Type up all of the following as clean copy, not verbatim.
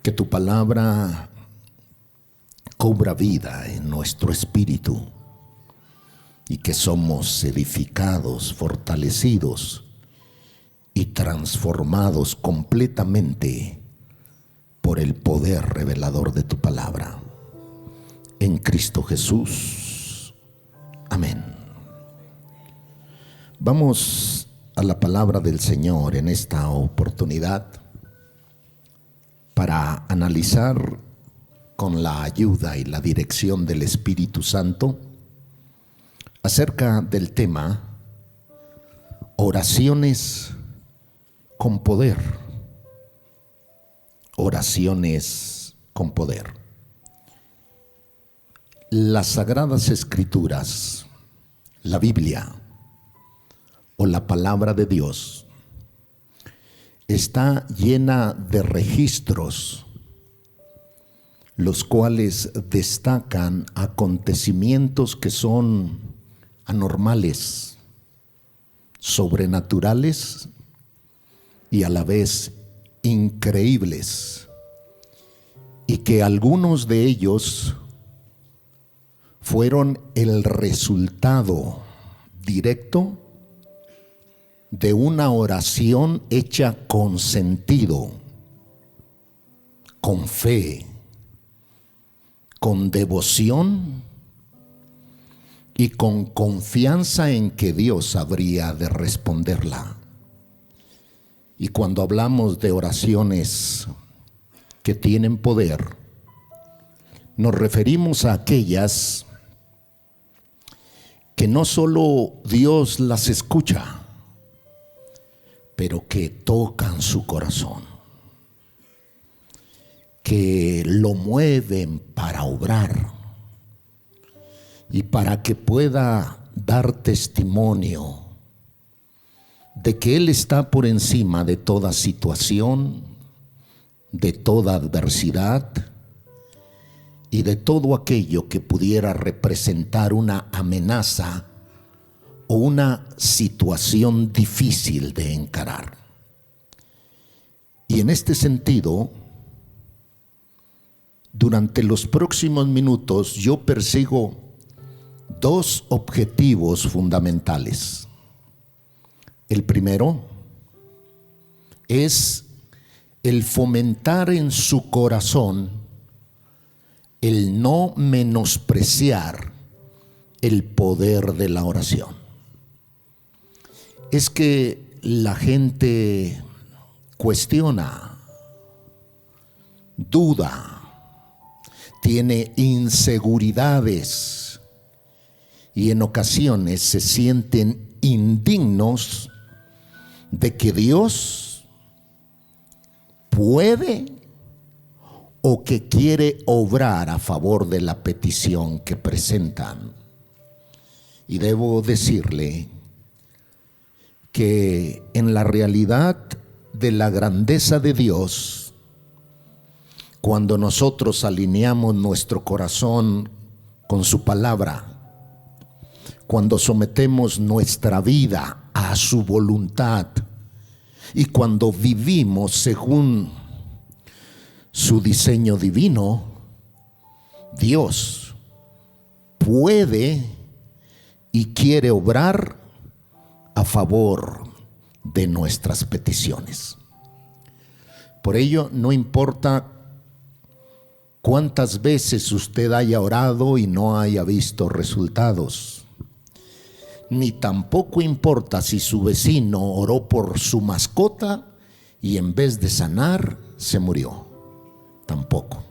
Que tu palabra cobra vida en nuestro espíritu y que somos edificados, fortalecidos y transformados completamente por el poder revelador de tu palabra. En Cristo Jesús. Amén. Vamos a la palabra del Señor en esta oportunidad para analizar con la ayuda y la dirección del Espíritu Santo acerca del tema oraciones con poder. Oraciones con poder. Las Sagradas Escrituras, la Biblia o la Palabra de Dios está llena de registros, los cuales destacan acontecimientos que son anormales, sobrenaturales y a la vez increíbles, y que algunos de ellos fueron el resultado directo de una oración hecha con sentido, con fe, con devoción y con confianza en que Dios habría de responderla. Y cuando hablamos de oraciones que tienen poder, nos referimos a aquellas que no solo Dios las escucha, pero que tocan su corazón, que lo mueven para obrar y para que pueda dar testimonio de que Él está por encima de toda situación, de toda adversidad y de todo aquello que pudiera representar una amenaza o una situación difícil de encarar. Y en este sentido, durante los próximos minutos yo persigo dos objetivos fundamentales. El primero es el fomentar en su corazón el no menospreciar el poder de la oración. Es que la gente cuestiona, duda, tiene inseguridades y en ocasiones se sienten indignos de que Dios puede o que quiere obrar a favor de la petición que presentan. Y debo decirle que en la realidad de la grandeza de Dios, cuando nosotros alineamos nuestro corazón con su palabra, cuando sometemos nuestra vida a su voluntad y cuando vivimos según su diseño divino, Dios puede y quiere obrar a favor de nuestras peticiones. Por ello, no importa cuántas veces usted haya orado y no haya visto resultados, ni tampoco importa si su vecino oró por su mascota y en vez de sanar se murió. Tampoco.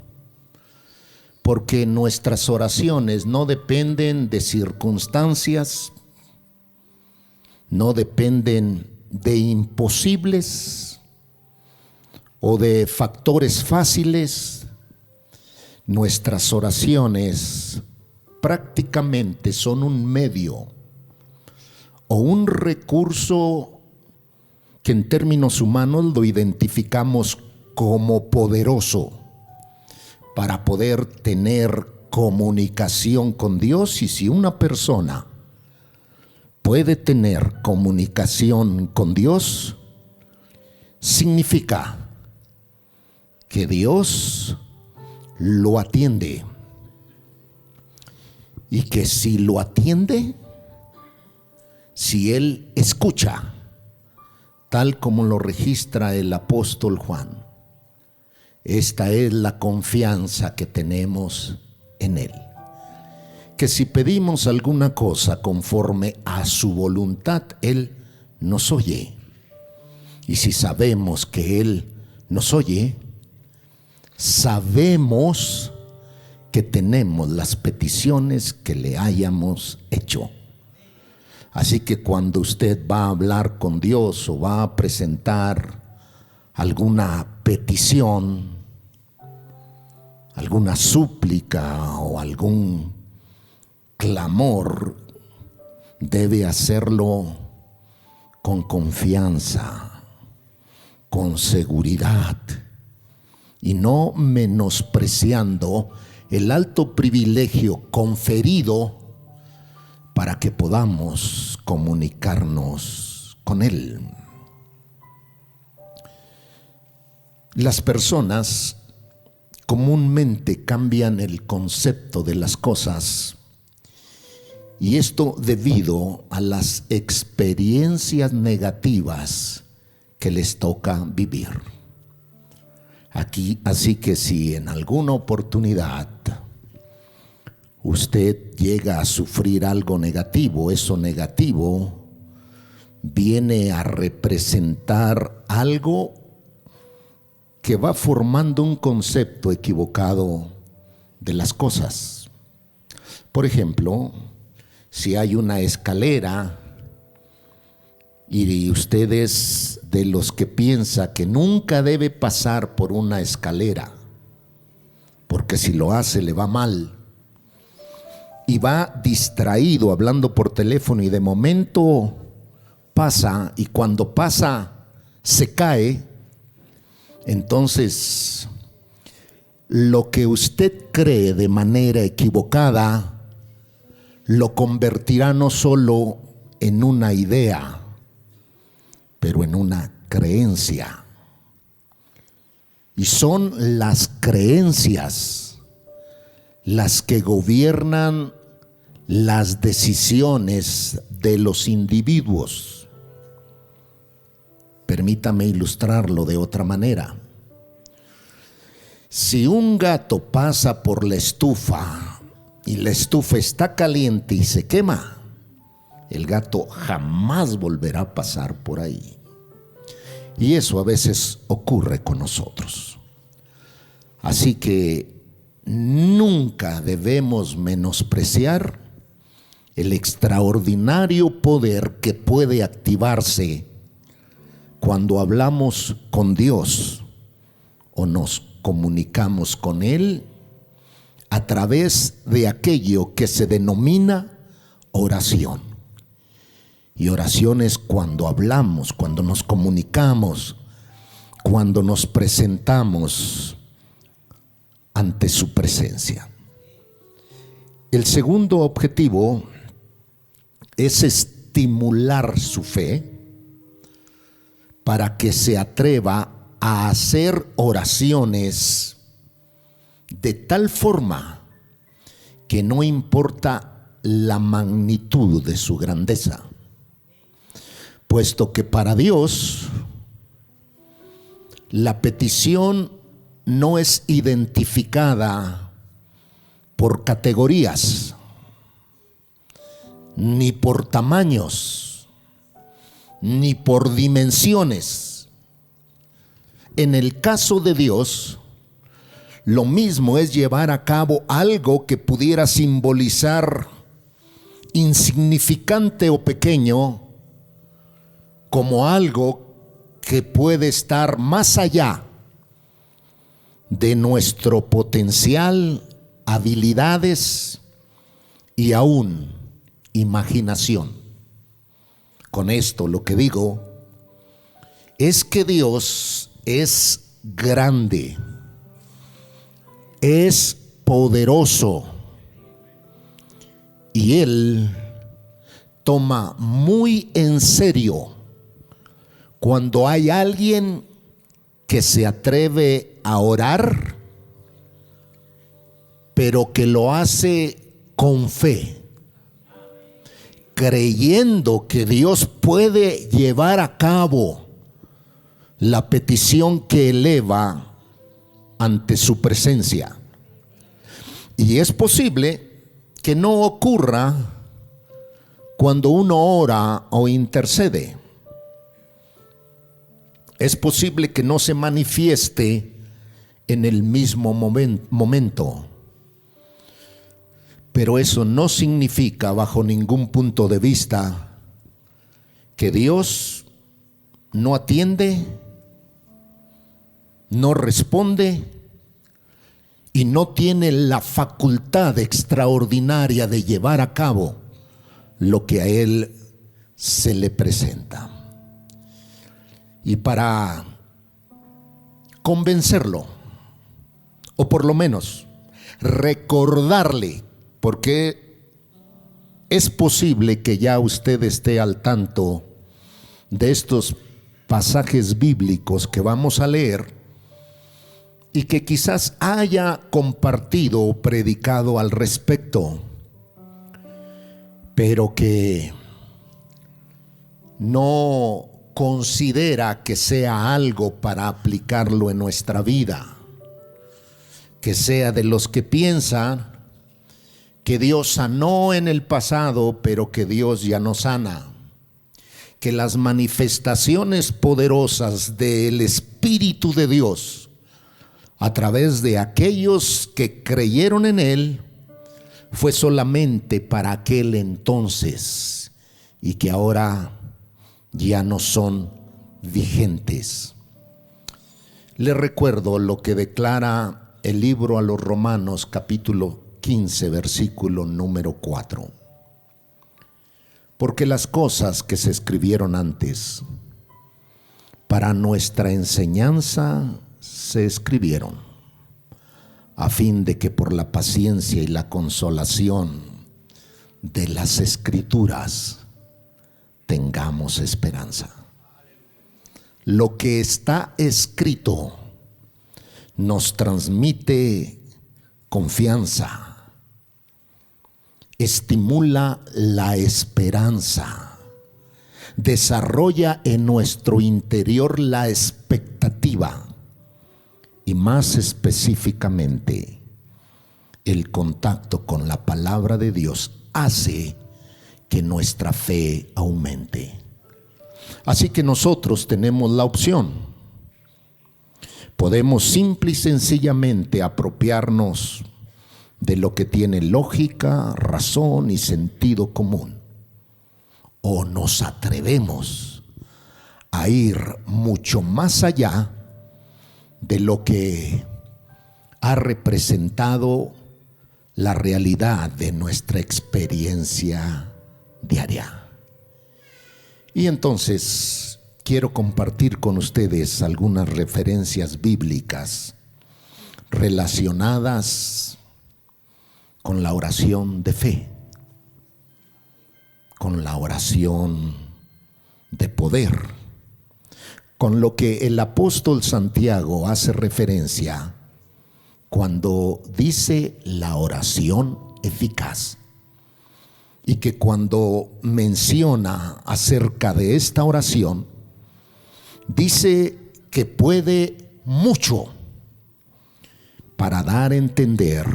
Porque nuestras oraciones no dependen de circunstancias, no dependen de imposibles o de factores fáciles. Nuestras oraciones prácticamente son un medio o un recurso que en términos humanos lo identificamos como poderoso para poder tener comunicación con Dios. Y si una persona puede tener comunicación con Dios, significa que Dios lo atiende y que si lo atiende, si Él escucha, tal como lo registra el apóstol Juan, esta es la confianza que tenemos en Él, que si pedimos alguna cosa conforme a su voluntad, Él nos oye. Y si sabemos que Él nos oye, sabemos que tenemos las peticiones que le hayamos hecho. Así que cuando usted va a hablar con Dios o va a presentar alguna petición, alguna súplica o algún clamor, debe hacerlo con confianza, con seguridad y no menospreciando el alto privilegio conferido para que podamos comunicarnos con Él. Las personas comúnmente cambian el concepto de las cosas, y esto debido a las experiencias negativas que les toca vivir. Así que si en alguna oportunidad usted llega a sufrir algo negativo, eso negativo viene a representar algo que va formando un concepto equivocado de las cosas. Por ejemplo, si hay una escalera y usted es de los que piensa que nunca debe pasar por una escalera, porque si lo hace le va mal, y va distraído hablando por teléfono y de momento pasa, y cuando pasa se cae, entonces lo que usted cree de manera equivocada lo convertirá no solo en una idea, pero en una creencia. Y son las creencias las que gobiernan las decisiones de los individuos. Permítame ilustrarlo de otra manera. Si un gato pasa por la estufa y la estufa está caliente y se quema, el gato jamás volverá a pasar por ahí. Y eso a veces ocurre con nosotros. Así que nunca debemos menospreciar el extraordinario poder que puede activarse cuando hablamos con Dios o nos comunicamos con Él a través de aquello que se denomina oración. Y oración es cuando hablamos, cuando nos comunicamos, cuando nos presentamos ante su presencia. El segundo objetivo es estimular su fe para que se atreva a hacer oraciones de tal forma que no importa la magnitud de su grandeza, puesto que para Dios la petición no es identificada por categorías, ni por tamaños, ni por dimensiones. En el caso de Dios, lo mismo es llevar a cabo algo que pudiera simbolizar insignificante o pequeño, como algo que puede estar más allá de nuestro potencial, habilidades y aún imaginación. Con esto lo que digo es que Dios es grande, es poderoso y Él toma muy en serio cuando hay alguien que se atreve a orar, pero que lo hace con fe, creyendo que Dios puede llevar a cabo la petición que eleva ante su presencia. Y es posible que no ocurra cuando uno ora o intercede. Es posible que no se manifieste en el mismo momento. Pero eso no significa bajo ningún punto de vista que Dios no atiende, no responde y no tiene la facultad extraordinaria de llevar a cabo lo que a Él se le presenta. Y para convencerlo, o por lo menos recordarle, porque es posible que ya usted esté al tanto de estos pasajes bíblicos que vamos a leer y que quizás haya compartido o predicado al respecto, pero que no considera que sea algo para aplicarlo en nuestra vida, que sea de los que piensan que Dios sanó en el pasado, pero que Dios ya no sana, que las manifestaciones poderosas del Espíritu de Dios a través de aquellos que creyeron en Él fue solamente para aquel entonces y que ahora ya no son vigentes. Les recuerdo lo que declara el libro a los Romanos capítulo 15 versículo número 4. Porque las cosas que se escribieron antes para nuestra enseñanza se escribieron, a fin de que por la paciencia y la consolación de las Escrituras tengamos esperanza. Lo que está escrito nos transmite confianza, estimula la esperanza, desarrolla en nuestro interior la expectativa y más específicamente el contacto con la palabra de Dios hace que nuestra fe aumente. Así que nosotros tenemos la opción. Podemos simple y sencillamente apropiarnos de lo que tiene lógica, razón y sentido común. O nos atrevemos a ir mucho más allá de lo que ha representado la realidad de nuestra experiencia diaria. Y entonces quiero compartir con ustedes algunas referencias bíblicas relacionadas con la oración de fe, con la oración de poder, con lo que el apóstol Santiago hace referencia cuando dice la oración eficaz. Y que cuando menciona acerca de esta oración, dice que puede mucho para dar a entender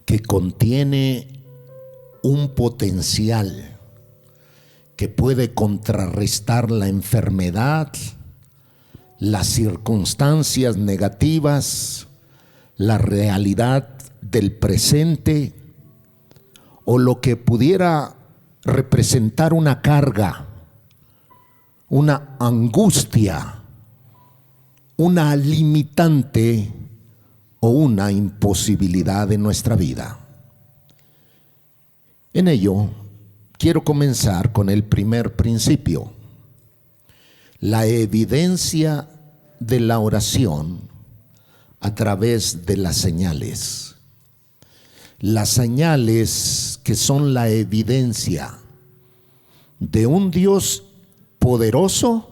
que contiene un potencial que puede contrarrestar la enfermedad, las circunstancias negativas, la realidad del presente o lo que pudiera representar una carga, una angustia, una limitante o una imposibilidad en nuestra vida. En ello, quiero comenzar con el primer principio, la evidencia de la oración a través de las señales. Las señales que son la evidencia de un Dios poderoso,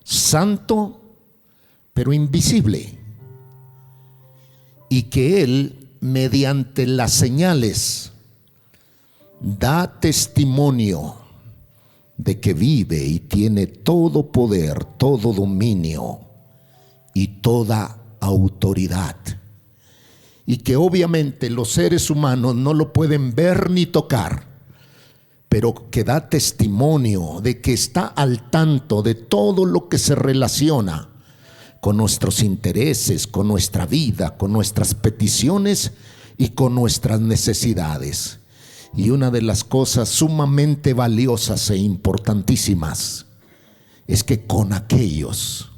santo, pero invisible, y que Él, mediante las señales, da testimonio de que vive y tiene todo poder, todo dominio y toda autoridad, y que obviamente los seres humanos no lo pueden ver ni tocar, pero que da testimonio de que está al tanto de todo lo que se relaciona con nuestros intereses, con nuestra vida, con nuestras peticiones y con nuestras necesidades. Y una de las cosas sumamente valiosas e importantísimas es que con aquellos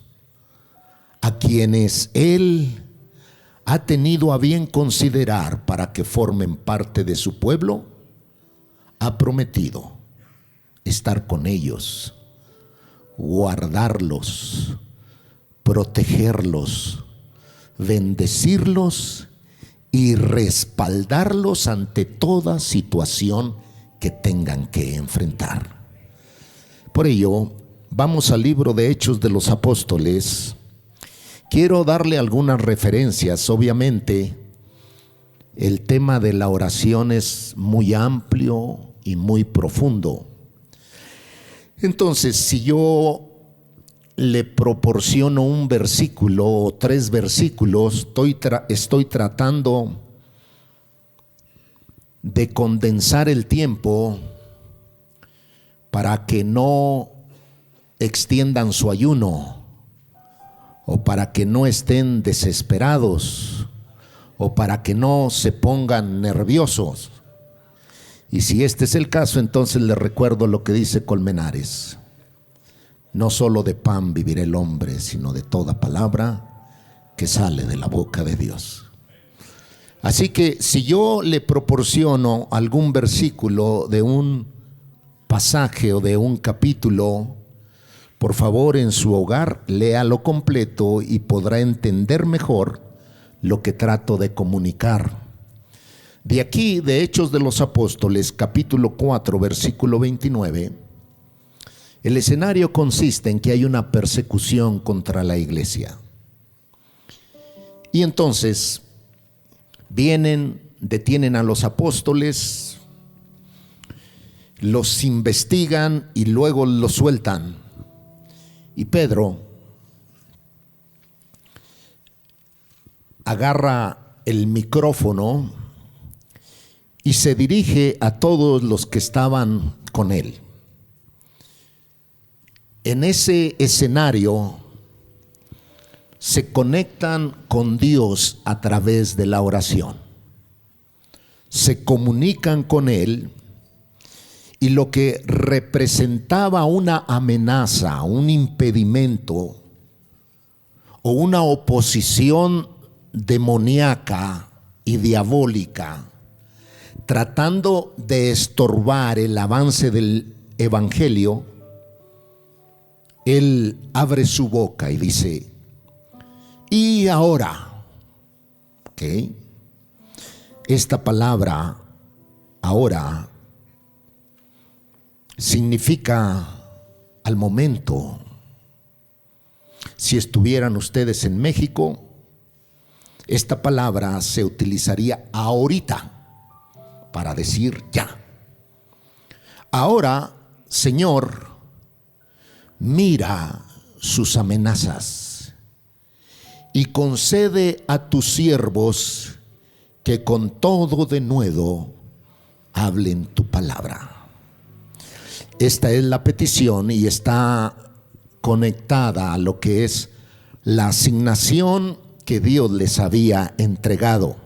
a quienes Él ha tenido a bien considerar para que formen parte de su pueblo, ha prometido estar con ellos, guardarlos, protegerlos, bendecirlos y respaldarlos ante toda situación que tengan que enfrentar. Por ello, vamos al libro de Hechos de los Apóstoles. Quiero darle algunas referencias. Obviamente, el tema de la oración es muy amplio y muy profundo. Entonces, si yo le proporciono un versículo o 3 versículos, estoy tratando de condensar el tiempo para que no extiendan su ayuno, o para que no estén desesperados, o para que no se pongan nerviosos. Y si este es el caso, entonces les recuerdo lo que dice Colmenares: no solo de pan vivirá el hombre, sino de toda palabra que sale de la boca de Dios. Así que si yo le proporciono algún versículo de un pasaje o de un capítulo, por favor, en su hogar léalo completo y podrá entender mejor lo que trato de comunicar. De aquí, de Hechos de los Apóstoles, capítulo 4, versículo 29, el escenario consiste en que hay una persecución contra la iglesia. Y entonces vienen, detienen a los apóstoles, los investigan y luego los sueltan. Y Pedro agarra el micrófono y se dirige a todos los que estaban con él. En ese escenario se conectan con Dios a través de la oración. Se comunican con Él, y lo que representaba una amenaza, un impedimento o una oposición demoníaca y diabólica, tratando de estorbar el avance del evangelio, Él abre su boca y dice: y ahora, ¿ok? Esta palabra ahora significa al momento. Si estuvieran ustedes en México, esta palabra se utilizaría ahorita para decir ya. Ahora, Señor, mira sus amenazas y concede a tus siervos que con todo denuedo hablen tu palabra. Esta es la petición y está conectada a lo que es la asignación que Dios les había entregado,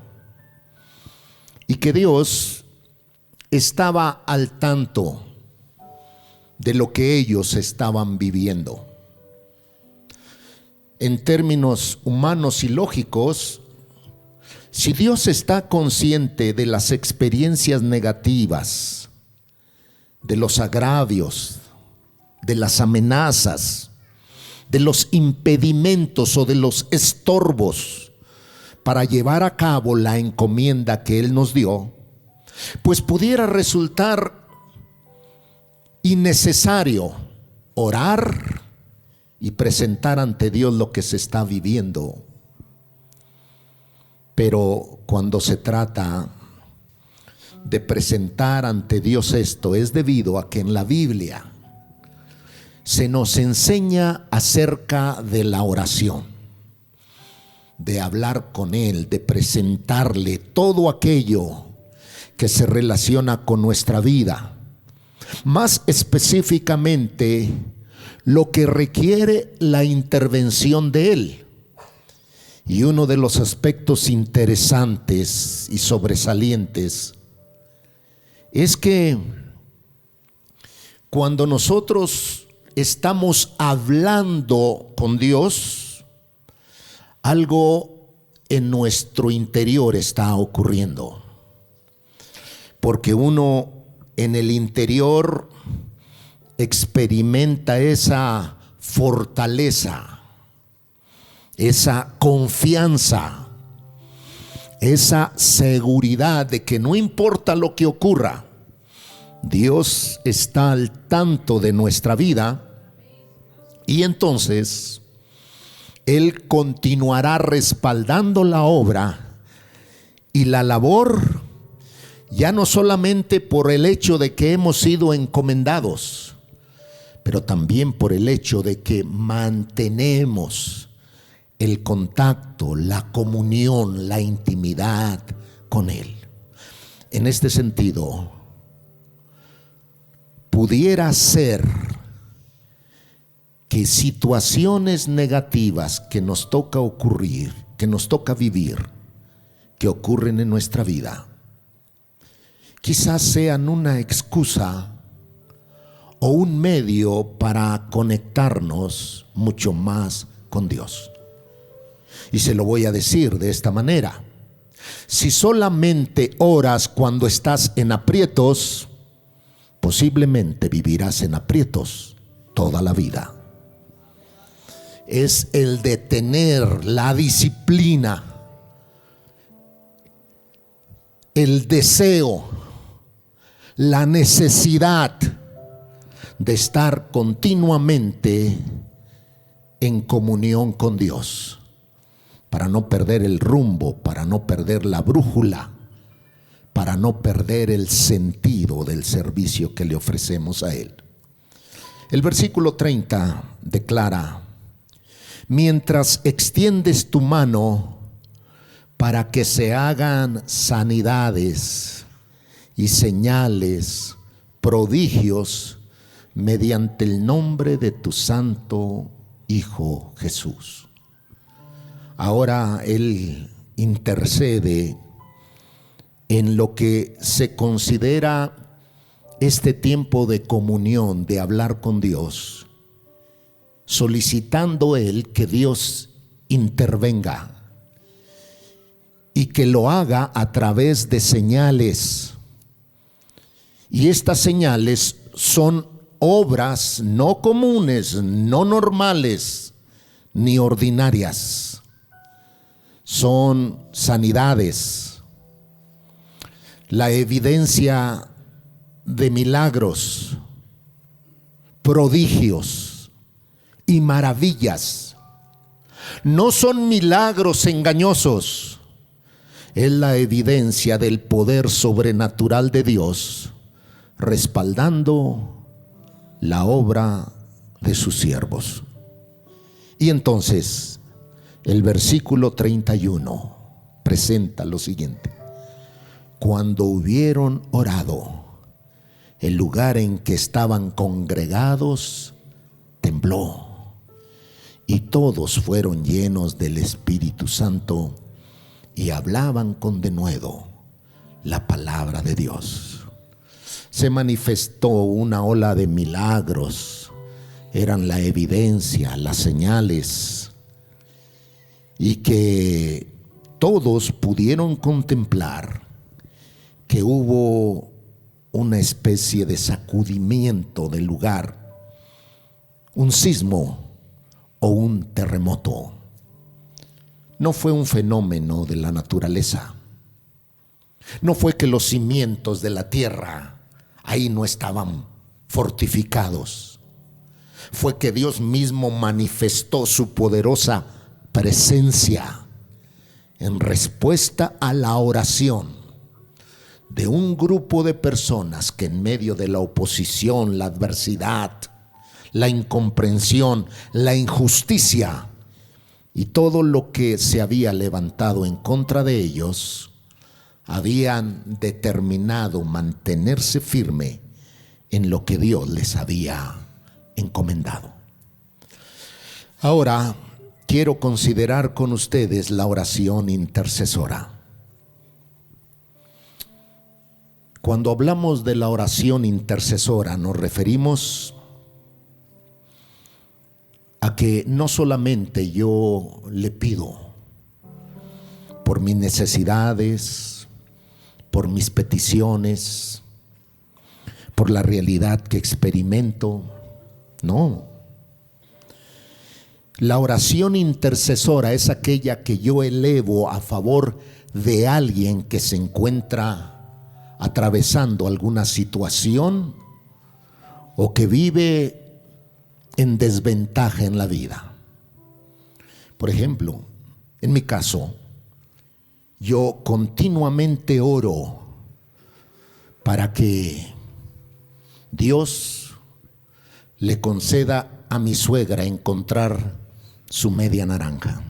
y que Dios estaba al tanto de lo que ellos estaban viviendo. En términos humanos y lógicos, si Dios está consciente de las experiencias negativas, de los agravios, de las amenazas, de los impedimentos o de los estorbos para llevar a cabo la encomienda que Él nos dio, pues pudiera resultar innecesario orar y presentar ante Dios lo que se está viviendo. Pero cuando se trata de presentar ante Dios esto, es debido a que en la Biblia se nos enseña acerca de la oración, de hablar con Él, de presentarle todo aquello que se relaciona con nuestra vida. Más específicamente, lo que requiere la intervención de Él. Y uno de los aspectos interesantes y sobresalientes es que cuando nosotros estamos hablando con Dios, algo en nuestro interior está ocurriendo. Porque uno en el interior experimenta esa fortaleza, esa confianza, esa seguridad de que no importa lo que ocurra, Dios está al tanto de nuestra vida y entonces Él continuará respaldando la obra y la labor, ya no solamente por el hecho de que hemos sido encomendados, pero también por el hecho de que mantenemos el contacto, la comunión, la intimidad con Él. En este sentido, pudiera ser que situaciones negativas que nos toca ocurrir, que nos toca vivir, que ocurren en nuestra vida, quizás sean una excusa o un medio para conectarnos mucho más con Dios. Y se lo voy a decir de esta manera: si solamente oras cuando estás en aprietos, posiblemente vivirás en aprietos toda la vida. Es el de tener la disciplina, el deseo, la necesidad de estar continuamente en comunión con Dios, para no perder el rumbo, para no perder la brújula, para no perder el sentido del servicio que le ofrecemos a Él. El versículo 30 declara: mientras extiendes tu mano para que se hagan sanidades y señales, prodigios, mediante el nombre de tu santo Hijo Jesús. Ahora Él intercede en lo que se considera este tiempo de comunión, de hablar con Dios, solicitando Él que Dios intervenga y que lo haga a través de señales. Y estas señales son obras no comunes, no normales, ni ordinarias. Son sanidades, la evidencia de milagros, prodigios y maravillas. No son milagros engañosos, es la evidencia del poder sobrenatural de Dios respaldando la obra de sus siervos. Y entonces el versículo 31 presenta lo siguiente: cuando hubieron orado, el lugar en que estaban congregados tembló, y todos fueron llenos del Espíritu Santo y hablaban con denuedo la palabra de Dios. Se manifestó una ola de milagros, eran la evidencia, las señales, y que todos pudieron contemplar que hubo una especie de sacudimiento del lugar, un sismo o un terremoto. No fue un fenómeno de la naturaleza, no fue que los cimientos de la tierra ahí no estaban fortificados, fue que Dios mismo manifestó su poderosa presencia en respuesta a la oración de un grupo de personas que en medio de la oposición, la adversidad, la incomprensión, la injusticia y todo lo que se había levantado en contra de ellos, habían determinado mantenerse firme en lo que Dios les había encomendado. Ahora quiero considerar con ustedes la oración intercesora. Cuando hablamos de la oración intercesora, nos referimos a que no solamente yo le pido por mis necesidades, por mis peticiones, por la realidad que experimento. No. La oración intercesora es aquella que yo elevo a favor de alguien que se encuentra atravesando alguna situación o que vive en desventaja en la vida. Por ejemplo, en mi caso, yo continuamente oro para que Dios le conceda a mi suegra encontrar su media naranja.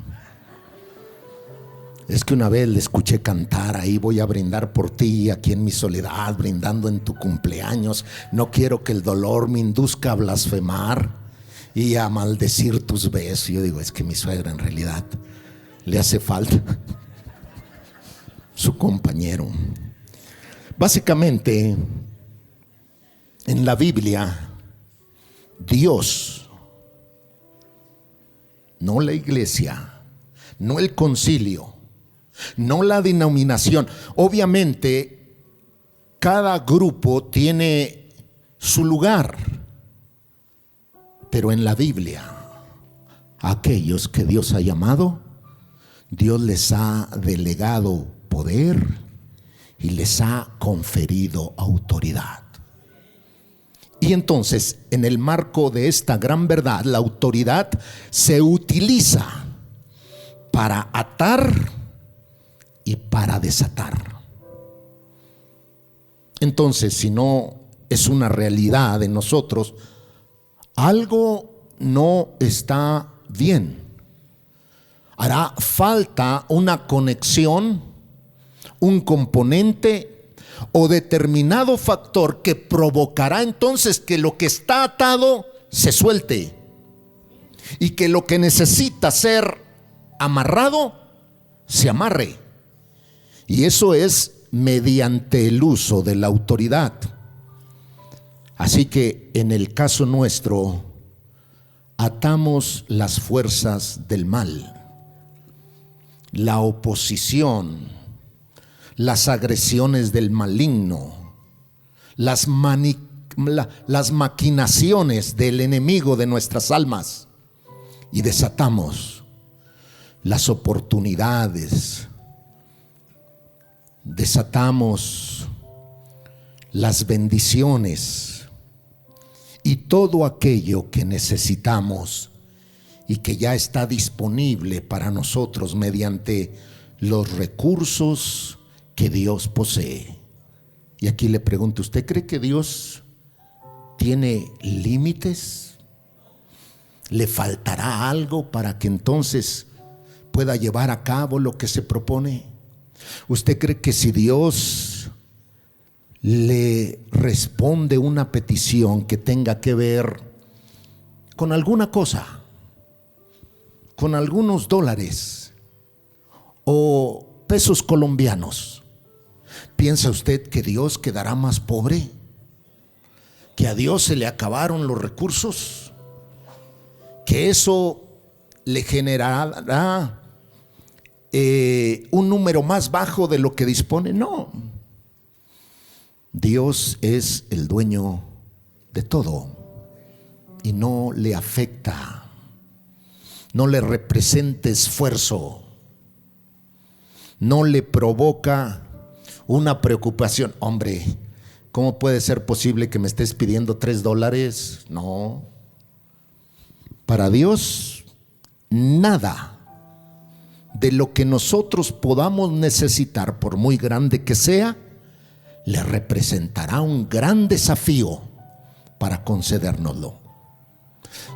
Es que una vez le escuché cantar ahí: voy a brindar por ti aquí en mi soledad, brindando en tu cumpleaños. No quiero que el dolor me induzca a blasfemar y a maldecir tus besos. Yo digo, es que mi suegra en realidad le hace falta su compañero. Básicamente, en la Biblia, Dios, no la iglesia, no el concilio, no la denominación. Obviamente, cada grupo tiene su lugar, pero en la Biblia, a aquellos que Dios ha llamado, Dios les ha delegado poder y les ha conferido autoridad. Y entonces, en el marco de esta gran verdad, la autoridad se utiliza para atar y para desatar. Entonces, si no es una realidad en nosotros, algo no está bien. Hará falta una conexión, un componente o determinado factor que provocará entonces que lo que está atado se suelte y que lo que necesita ser amarrado se amarre. Y eso es mediante el uso de la autoridad. Así que en el caso nuestro, atamos las fuerzas del mal, la oposición, las agresiones del maligno, las maquinaciones del enemigo de nuestras almas, y desatamos las oportunidades, desatamos las bendiciones y todo aquello que necesitamos y que ya está disponible para nosotros mediante los recursos que Dios posee. Y aquí le pregunto, ¿usted cree que Dios tiene límites? ¿Le faltará algo para que entonces pueda llevar a cabo lo que se propone? ¿Usted cree que si Dios le responde una petición que tenga que ver con alguna cosa, con algunos dólares o pesos colombianos, piensa usted que Dios quedará más pobre? ¿Que a Dios se le acabaron los recursos? ¿Que eso le generará un número más bajo de lo que dispone? No. Dios es el dueño de todo y no le afecta, no le representa esfuerzo, no le provoca una preocupación. Hombre, ¿cómo puede ser posible que me estés pidiendo $3? No, Para Dios, nada de lo que nosotros podamos necesitar, por muy grande que sea, le representará un gran desafío para concedérnoslo.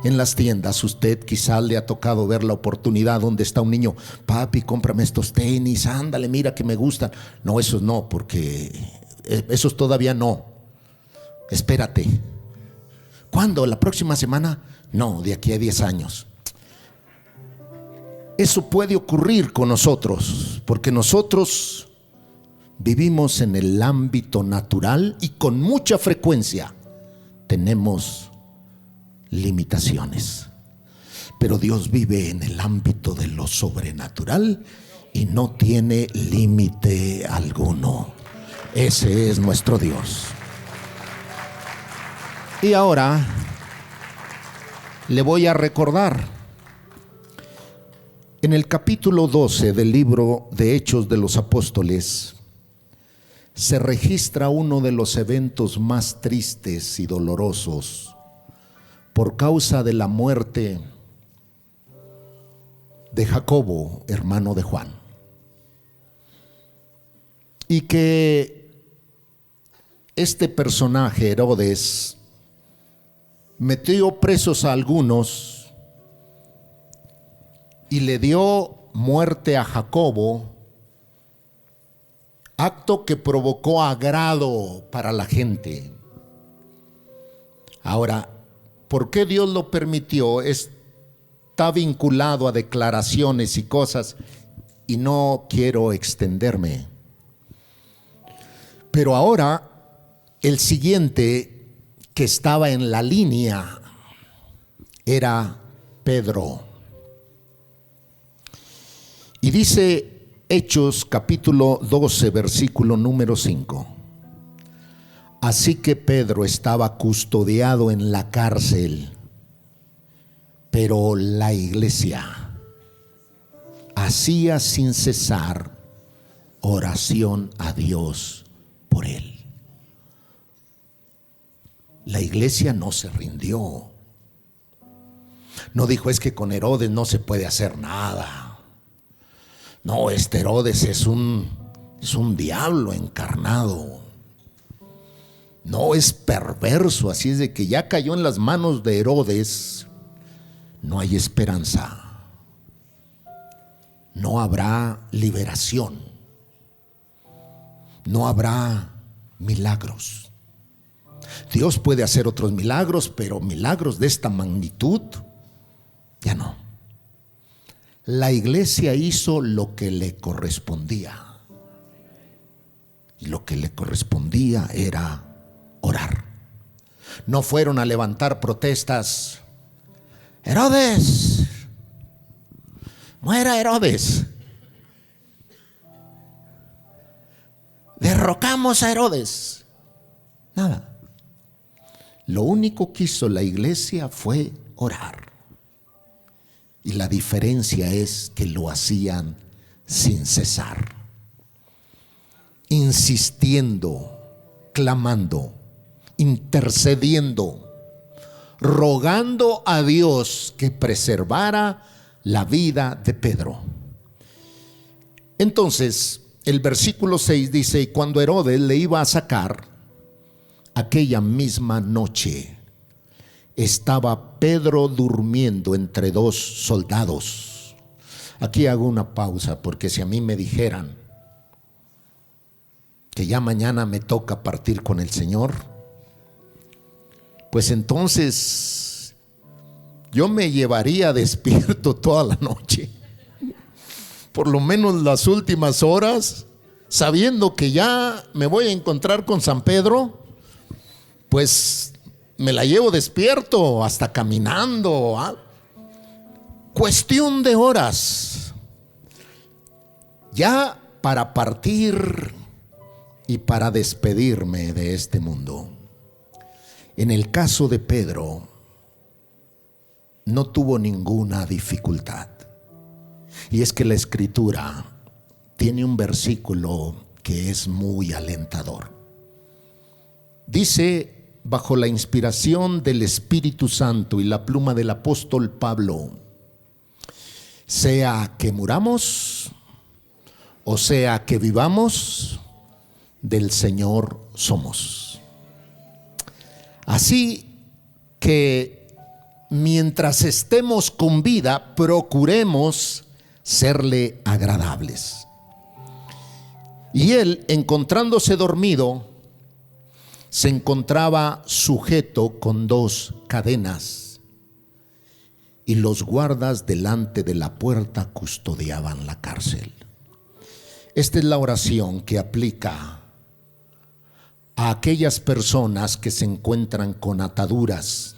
En las tiendas usted quizás le ha tocado ver la oportunidad donde está un niño: papi, cómprame estos tenis, ándale, mira que me gustan. No, esos no, porque esos todavía no. Espérate. ¿Cuándo? ¿La próxima semana? No, de aquí a 10 años. Eso puede ocurrir con nosotros, porque nosotros vivimos en el ámbito natural y con mucha frecuencia tenemos limitaciones. Pero Dios vive en el ámbito de lo sobrenatural y no tiene límite alguno. Ese es nuestro Dios. Y ahora le voy a recordar, en el capítulo 12 del libro de Hechos de los Apóstoles, se registra uno de los eventos más tristes y dolorosos por causa de la muerte de Jacobo, hermano de Juan. Y que este personaje, Herodes, metió presos a algunos y le dio muerte a Jacobo, acto que provocó agrado para la gente. Ahora, ¿por qué Dios lo permitió? Está vinculado a declaraciones y cosas, y no quiero extenderme. Pero ahora, el siguiente que estaba en la línea era Pedro. Y dice Hechos capítulo 12, versículo número 5. Así que Pedro estaba custodiado en la cárcel, pero la iglesia hacía sin cesar oración a Dios por él. La iglesia no se rindió. No dijo: es que con Herodes no se puede hacer nada. No, este Herodes es un diablo encarnado. No, es perverso. Así es de que ya cayó en las manos de Herodes, no hay esperanza. No habrá liberación. No habrá milagros. Dios puede hacer otros milagros, pero milagros de esta magnitud, ya no. La iglesia hizo lo que le correspondía. Y lo que le correspondía era orar. No fueron a levantar protestas: Herodes, muera Herodes, derrocamos a Herodes. Nada. Lo único que hizo la iglesia fue orar. Y la diferencia es que lo hacían sin cesar, insistiendo, clamando, intercediendo, rogando a Dios que preservara la vida de Pedro. Entonces, el versículo 6 dice: y cuando Herodes le iba a sacar, aquella misma noche estaba Pedro durmiendo entre dos soldados. Aquí hago una pausa, porque si a mí me dijeran que ya mañana me toca partir con el Señor, pues entonces yo me llevaría despierto toda la noche, por lo menos las últimas horas, sabiendo que ya me voy a encontrar con San Pedro. Pues me la llevo despierto, hasta caminando. Cuestión de horas, ya para partir y para despedirme de este mundo. En el caso de Pedro, no tuvo ninguna dificultad. Y es que la Escritura tiene un versículo que es muy alentador. Dice bajo la inspiración del Espíritu Santo y la pluma del apóstol Pablo, sea que muramos o sea que vivamos, del Señor somos. Así que mientras estemos con vida, procuremos serle agradables. Y él, encontrándose dormido, se encontraba sujeto con 2 cadenas, y los guardas delante de la puerta custodiaban la cárcel. Esta es la oración que aplica a aquellas personas que se encuentran con ataduras,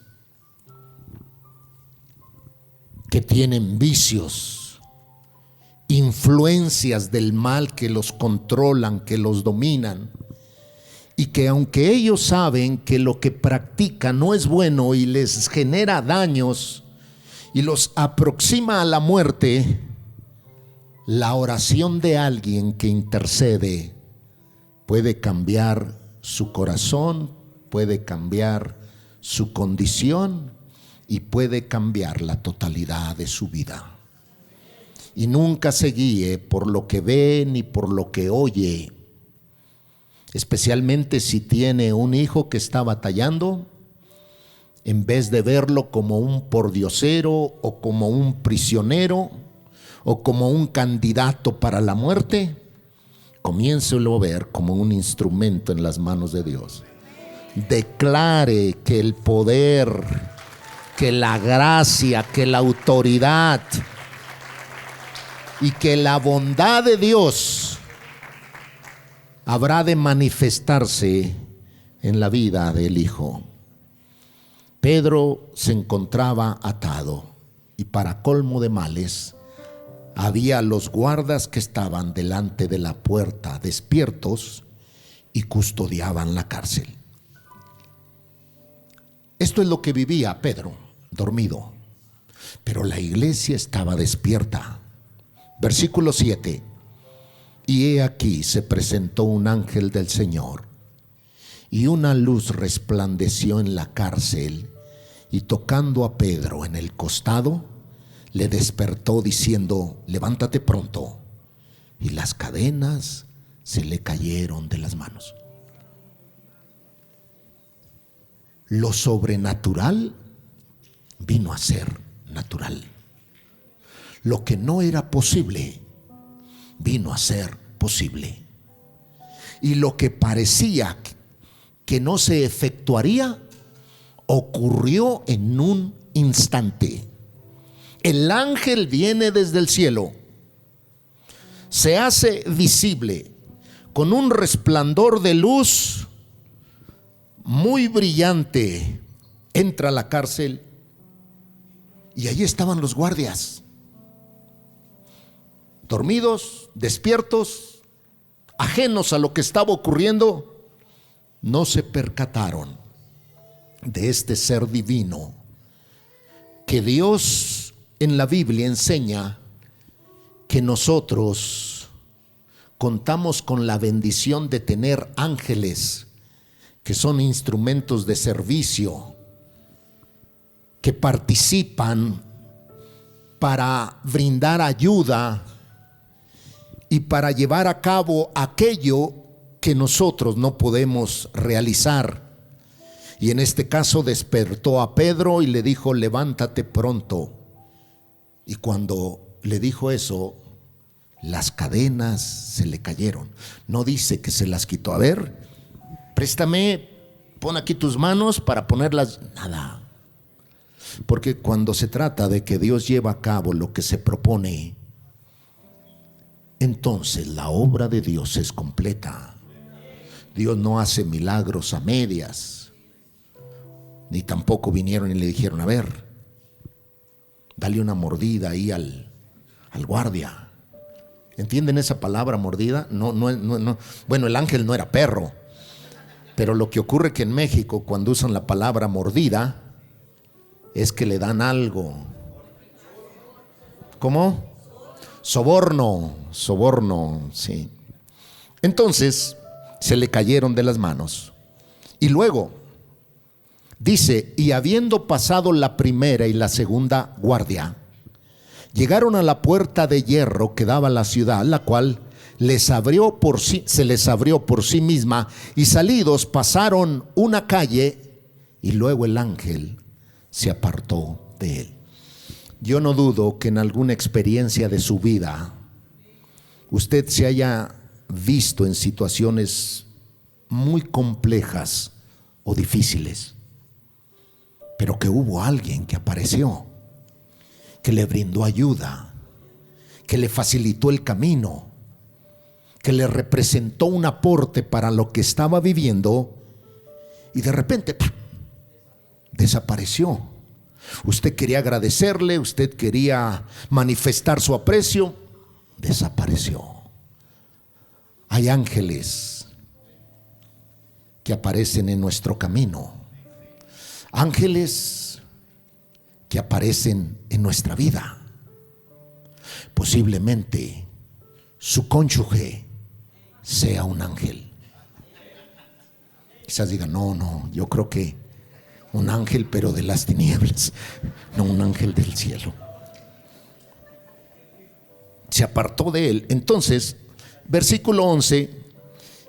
que tienen vicios, influencias del mal que los controlan, que los dominan, y que aunque ellos saben que lo que practican no es bueno y les genera daños y los aproxima a la muerte, la oración de alguien que intercede puede cambiar su corazón, puede cambiar su condición y puede cambiar la totalidad de su vida. Y nunca se guíe por lo que ve ni por lo que oye, especialmente si tiene un hijo que está batallando. En vez de verlo como un pordiosero o como un prisionero o como un candidato para la muerte, comiéncelo a ver como un instrumento en las manos de Dios. Declare que el poder, que la gracia, que la autoridad y que la bondad de Dios habrá de manifestarse en la vida del Hijo. Pedro se encontraba atado y para colmo de males había los guardas que estaban delante de la puerta despiertos y custodiaban la cárcel. Esto es lo que vivía Pedro, dormido, pero la iglesia estaba despierta. Versículo 7: y he aquí se presentó un ángel del Señor, y una luz resplandeció en la cárcel, y tocando a Pedro en el costado, le despertó diciendo: levántate pronto. Y las cadenas se le cayeron de las manos. Lo sobrenatural vino a ser natural. Lo que no era posible vino a ser posible. Y lo que parecía que no se efectuaría ocurrió en un instante. El ángel viene desde el cielo, se hace visible con un resplandor de luz muy brillante, entra a la cárcel y allí estaban los guardias, dormidos, despiertos, ajenos a lo que estaba ocurriendo. No se percataron de este ser divino que Dios en la Biblia enseña que nosotros contamos con la bendición de tener ángeles que son instrumentos de servicio, que participan para brindar ayuda y para llevar a cabo aquello que nosotros no podemos realizar. Y en este caso despertó a Pedro y le dijo: levántate pronto. Y cuando le dijo eso, las cadenas se le cayeron. No dice que se las quitó. A ver, préstame, pon aquí tus manos para ponerlas. Nada. Porque cuando se trata de que Dios lleva a cabo lo que se propone, entonces la obra de Dios es completa. Dios no hace milagros a medias, ni tampoco vinieron y le dijeron: a ver, dale una mordida ahí al guardia. ¿Entienden esa palabra, mordida? No. Bueno, el ángel no era perro, pero lo que ocurre que en México, cuando usan la palabra mordida, es que le dan algo. ¿Cómo? Soborno, sí. Entonces se le cayeron de las manos. Y luego Dice, y habiendo pasado la primera y la segunda guardia, llegaron a la puerta de hierro que daba a la ciudad, la cual se les abrió por sí misma, y salidos pasaron una calle, y luego el ángel se apartó de él. Yo no dudo que en alguna experiencia de su vida usted se haya visto en situaciones muy complejas o difíciles, pero que hubo alguien que apareció, que le brindó ayuda, que le facilitó el camino, que le representó un aporte para lo que estaba viviendo, y de repente desapareció. Usted quería agradecerle, usted quería manifestar su aprecio, desapareció. Hay ángeles que aparecen en nuestro camino, ángeles que aparecen en nuestra vida. Posiblemente su cónyuge sea un ángel. Quizás diga, no, yo creo que un ángel pero de las tinieblas, no un ángel del cielo. Se apartó de él. Entonces, versículo 11,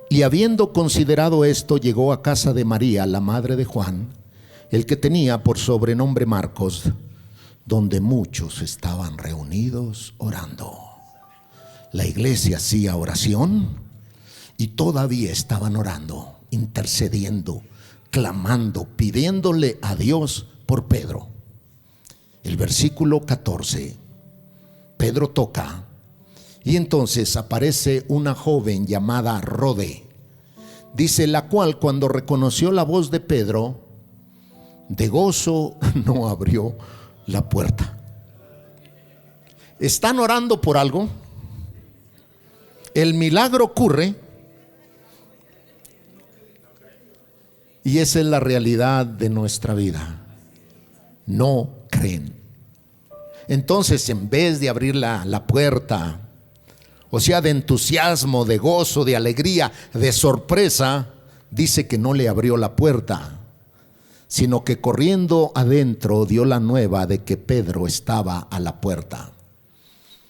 y habiendo considerado esto, llegó a casa de María, la madre de Juan, el que tenía por sobrenombre Marcos, donde muchos estaban reunidos orando. La iglesia hacía oración y todavía estaban orando, intercediendo, clamando, pidiéndole a Dios por Pedro. El versículo 14, Pedro toca, y entonces aparece una joven llamada Rode. Dice, la cual cuando reconoció la voz de Pedro, de gozo no abrió la puerta. ¿Están orando por algo? El milagro ocurre, y esa es la realidad de nuestra vida. No creen. Entonces, en vez de abrir la puerta, o sea, de entusiasmo, de gozo, de alegría, de sorpresa, dice que no le abrió la puerta, sino que corriendo adentro dio la nueva de que Pedro estaba a la puerta.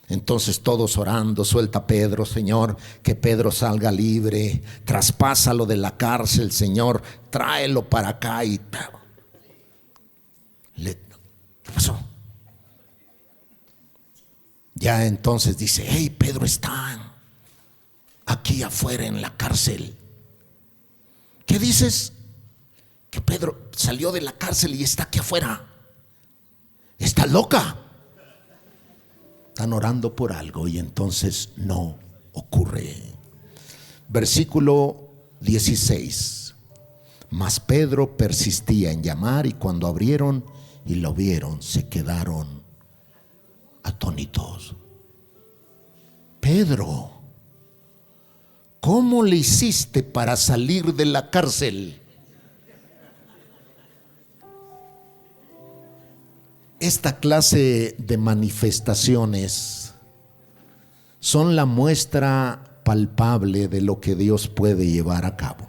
Entonces todos orando, suelta a Pedro, Señor, que Pedro salga libre, traspásalo de la cárcel, Señor, tráelo para acá. ¿Qué pasó? Ya entonces dice, hey, Pedro está aquí afuera en la cárcel. ¿Qué dices? Que Pedro salió de la cárcel y está aquí afuera. Está loca. Están orando por algo y entonces no ocurre. Versículo 16. Mas Pedro persistía en llamar, y cuando abrieron y lo vieron, se quedaron atónitos. Pedro, ¿cómo le hiciste para salir de la cárcel? Esta clase de manifestaciones son la muestra palpable de lo que Dios puede llevar a cabo.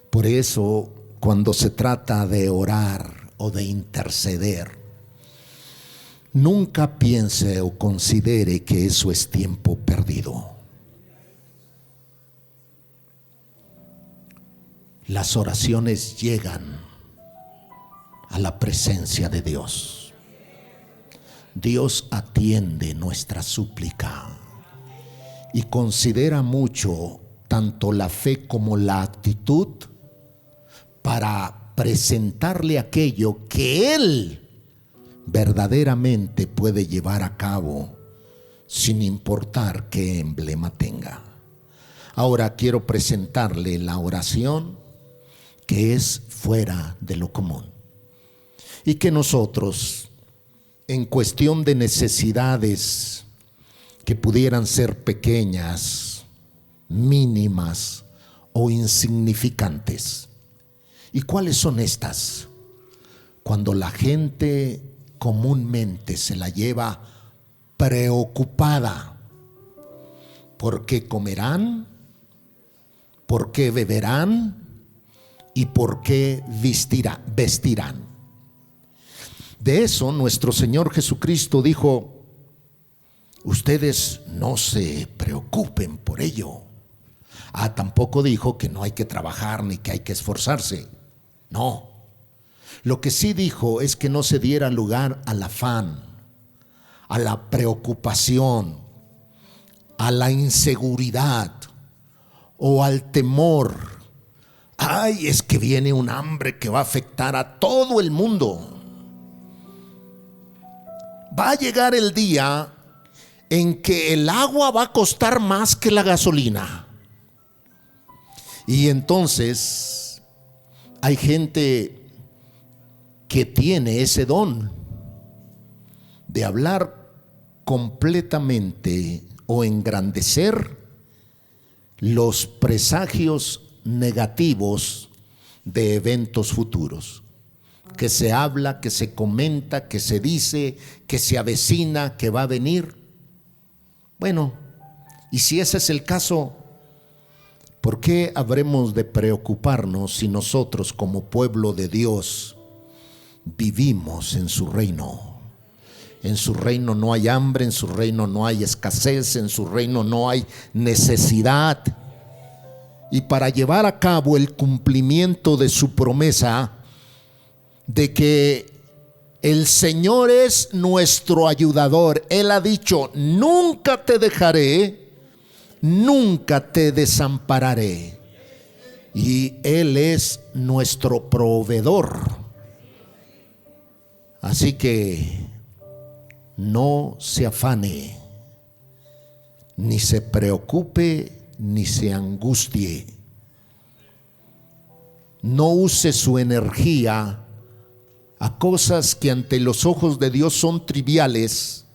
Por eso, cuando se trata de orar o de interceder, nunca piense o considere que eso es tiempo perdido. Las oraciones llegan a la presencia de Dios. Dios atiende nuestra súplica y considera mucho tanto la fe como la actitud para presentarle aquello que Él verdaderamente puede llevar a cabo, sin importar qué emblema tenga. Ahora quiero presentarle la oración que es fuera de lo común, y que nosotros, en cuestión de necesidades que pudieran ser pequeñas, mínimas o insignificantes. ¿Y cuáles son estas? Cuando la gente comúnmente se la lleva preocupada. ¿Por qué comerán? ¿Por qué beberán? y por qué vestirán. De eso nuestro Señor Jesucristo dijo: ustedes no se preocupen por ello. Tampoco dijo que no hay que trabajar ni que hay que esforzarse. No. Lo que sí dijo es que no se diera lugar al afán, a la preocupación, a la inseguridad o al temor. Ay, es que viene un hambre que va a afectar a todo el mundo. Va a llegar el día en que el agua va a costar más que la gasolina. Y entonces hay gente que tiene ese don de hablar completamente o engrandecer los presagios negativos de eventos futuros. Que se habla, que se comenta, que se dice, que se avecina, que va a venir. Bueno, y si ese es el caso, ¿por qué habremos de preocuparnos si nosotros como pueblo de Dios vivimos en su reino? En su reino no hay hambre, en su reino no hay escasez, en su reino no hay necesidad. Y para llevar a cabo el cumplimiento de su promesa de que el Señor es nuestro ayudador, Él ha dicho: nunca te dejaré, nunca te desampararé. Y Él es nuestro proveedor. Así que no se afane, ni se preocupe, ni se angustie. No use su energía a cosas que ante los ojos de Dios son triviales,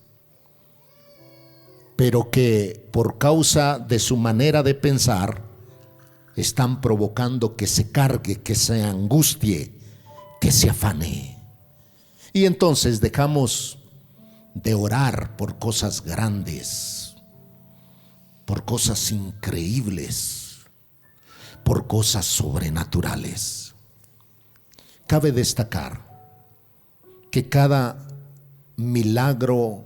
pero que por causa de su manera de pensar están provocando que se cargue, que se angustie, que se afane. Y entonces dejamos de orar por cosas grandes, por cosas increíbles, por cosas sobrenaturales. Cabe destacar que cada milagro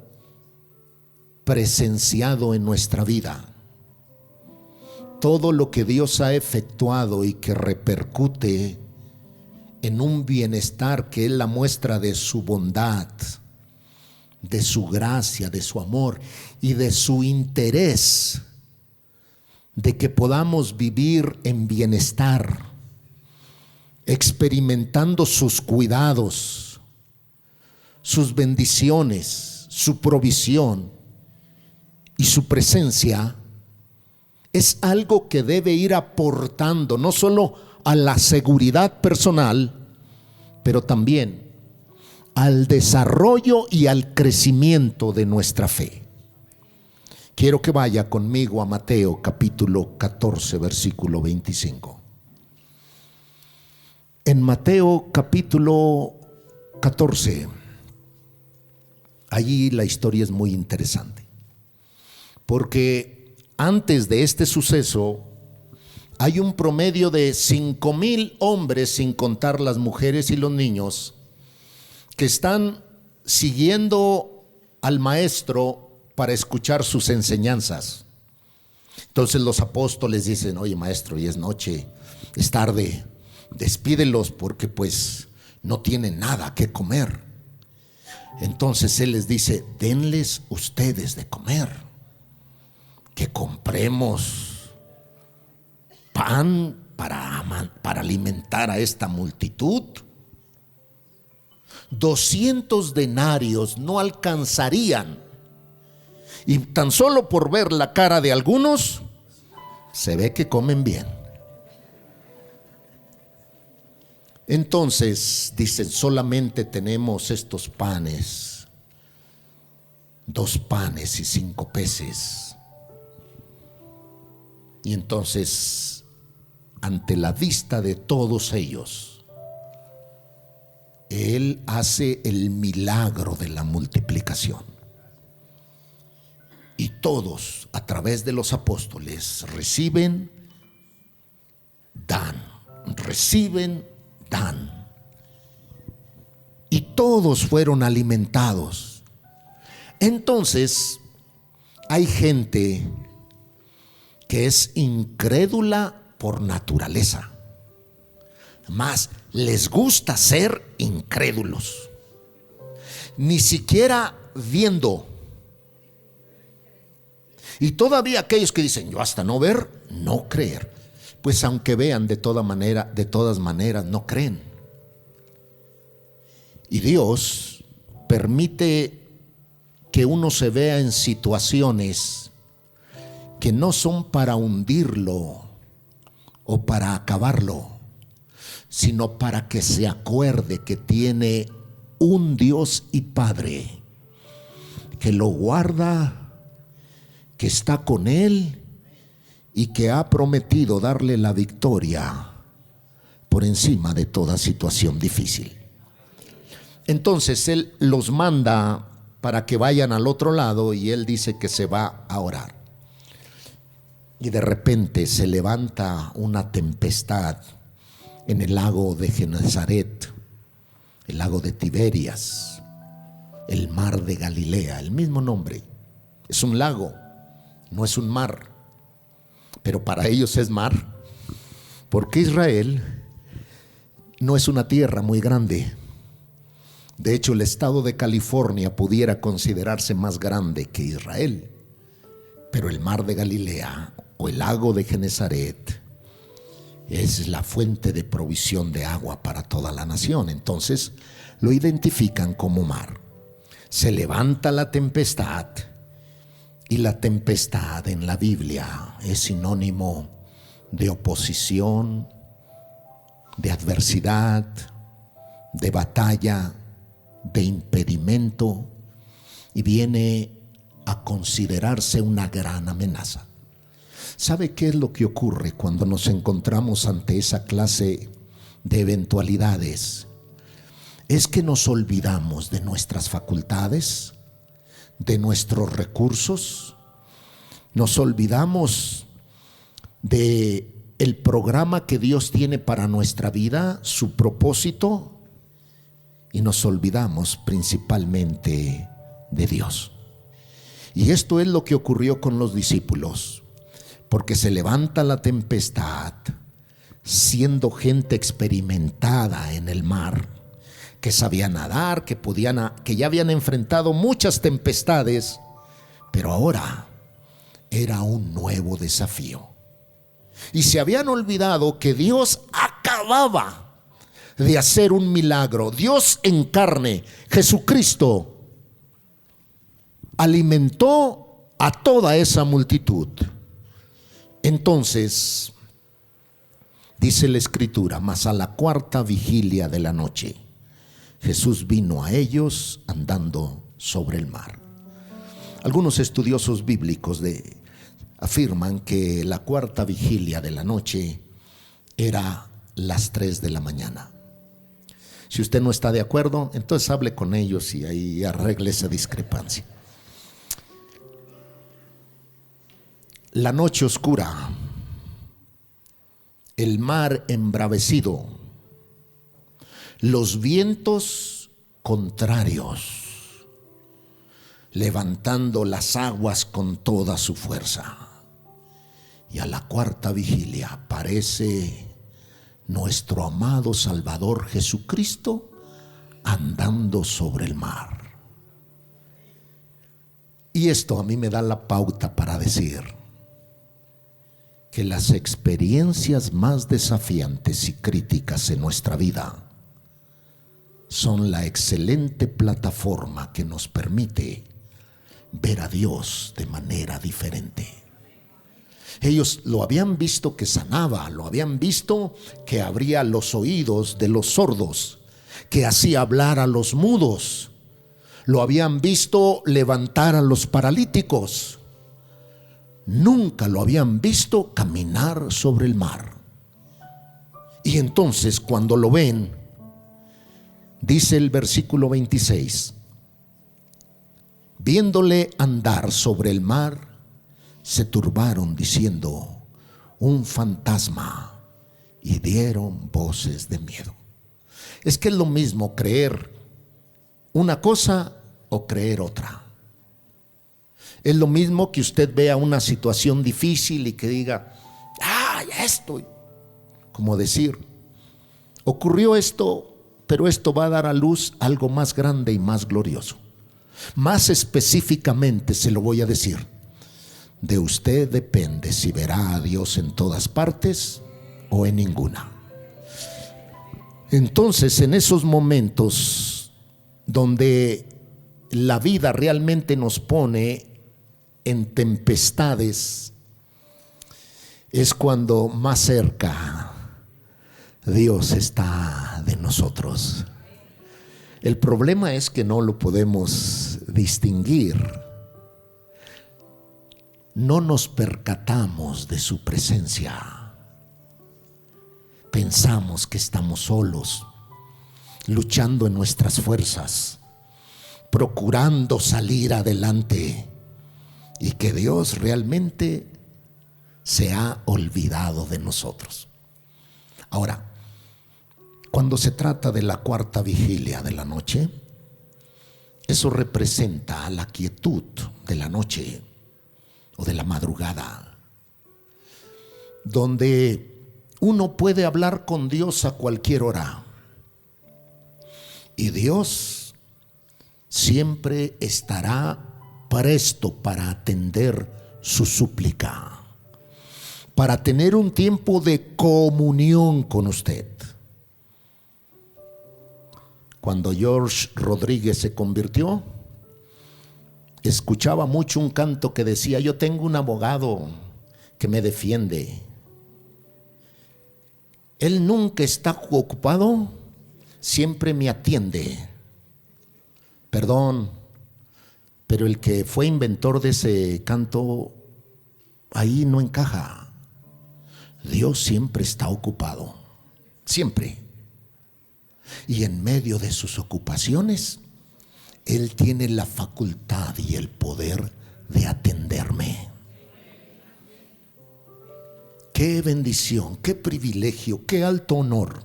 presenciado en nuestra vida, todo lo que Dios ha efectuado y que repercute en un bienestar que es la muestra de su bondad, de su gracia, de su amor y de su interés de que podamos vivir en bienestar, experimentando sus cuidados, sus bendiciones, su provisión y su presencia, es algo que debe ir aportando no solo a la seguridad personal, pero también al desarrollo y al crecimiento de nuestra fe. Quiero que vaya conmigo a Mateo capítulo 14, versículo 25. En Mateo capítulo 14, allí la historia es muy interesante, porque antes de este suceso hay un promedio de 5,000 hombres, sin contar las mujeres y los niños, que están siguiendo al maestro para escuchar sus enseñanzas. Entonces los apóstoles dicen: oye maestro, y es noche, es tarde, despídelos porque pues no tienen nada que comer. Entonces él les dice: denles ustedes de comer, que compremos pan para alimentar a esta multitud. 200 denarios no alcanzarían, y tan solo por ver la cara de algunos se ve que comen bien. Entonces dicen: solamente tenemos estos panes, 2 panes y 5 peces. Y entonces, ante la vista de todos ellos, Él hace el milagro de la multiplicación. Y todos, a través de los apóstoles, reciben, dan, reciben, dan. Y todos fueron alimentados. Entonces, hay gente que es incrédula por naturaleza. Más les gusta ser incrédulos. Ni siquiera viendo. Y todavía aquellos que dicen, yo hasta no ver, no creer. Pues aunque vean de todas maneras no creen. Y Dios permite que uno se vea en situaciones que no son para hundirlo o para acabarlo, sino para que se acuerde que tiene un Dios y Padre que lo guarda, que está con él y que ha prometido darle la victoria por encima de toda situación difícil. Entonces él los manda para que vayan al otro lado y él dice que se va a orar. Y de repente se levanta una tempestad en el lago de Genesaret, el lago de Tiberias, el mar de Galilea, el mismo nombre. Es un lago, no es un mar, pero para ellos es mar, porque Israel no es una tierra muy grande. De hecho, el estado de California pudiera considerarse más grande que Israel, pero el mar de Galilea o el lago de Genesaret es la fuente de provisión de agua para toda la nación. Entonces lo identifican como mar. Se levanta la tempestad, y la tempestad en la Biblia es sinónimo de oposición, de adversidad, de batalla, de impedimento, y viene a considerarse una gran amenaza. ¿Sabe qué es lo que ocurre cuando nos encontramos ante esa clase de eventualidades? Es que nos olvidamos de nuestras facultades, de nuestros recursos, nos olvidamos de el programa que Dios tiene para nuestra vida, su propósito, y nos olvidamos principalmente de Dios. Y esto es lo que ocurrió con los discípulos, porque se levanta la tempestad, siendo gente experimentada en el mar, que sabían nadar, que ya habían enfrentado muchas tempestades, pero ahora era un nuevo desafío. Y se habían olvidado que Dios acababa de hacer un milagro. Dios en carne, Jesucristo, alimentó a toda esa multitud. Entonces, dice la Escritura, mas a la cuarta vigilia de la noche, Jesús vino a ellos andando sobre el mar. Algunos estudiosos bíblicos afirman que la cuarta vigilia de la noche era las 3 de la mañana. Si usted no está de acuerdo, entonces hable con ellos y ahí arregle esa discrepancia. La noche oscura, el mar embravecido, los vientos contrarios, levantando las aguas con toda su fuerza. Y a la cuarta vigilia aparece nuestro amado Salvador Jesucristo andando sobre el mar. Y esto a mí me da la pauta para decir que las experiencias más desafiantes y críticas en nuestra vida son la excelente plataforma que nos permite ver a Dios de manera diferente. Ellos lo habían visto que sanaba, lo habían visto que abría los oídos de los sordos, que hacía hablar a los mudos, lo habían visto levantar a los paralíticos. Nunca lo habían visto caminar sobre el mar. Y entonces cuando lo ven, dice el versículo 26, viéndole andar sobre el mar, se turbaron diciendo, un fantasma, y dieron voces de miedo. Es que es lo mismo creer una cosa o creer otra. Es lo mismo que usted vea una situación difícil y que diga, ya estoy. Como decir, ocurrió esto, pero esto va a dar a luz algo más grande y más glorioso. Más específicamente se lo voy a decir. De usted depende si verá a Dios en todas partes o en ninguna. Entonces, en esos momentos donde la vida realmente nos pone en tempestades, es cuando más cerca Dios está de nosotros. El problema es que no lo podemos distinguir. No nos percatamos de su presencia. Pensamos que estamos solos, luchando en nuestras fuerzas, procurando salir adelante, y que Dios realmente se ha olvidado de nosotros. Ahora, cuando se trata de la cuarta vigilia de la noche, eso representa la quietud de la noche o de la madrugada, donde uno puede hablar con Dios a cualquier hora, y Dios siempre estará presto para atender su súplica, para tener un tiempo de comunión con usted. Cuando George Rodríguez se convirtió, escuchaba mucho un canto que decía: yo tengo un abogado que me defiende. Él nunca está ocupado, siempre me atiende. Perdón, pero el que fue inventor de ese canto ahí no encaja. Dios siempre está ocupado, siempre. Y en medio de sus ocupaciones, Él tiene la facultad y el poder de atenderme. Qué bendición, qué privilegio, qué alto honor.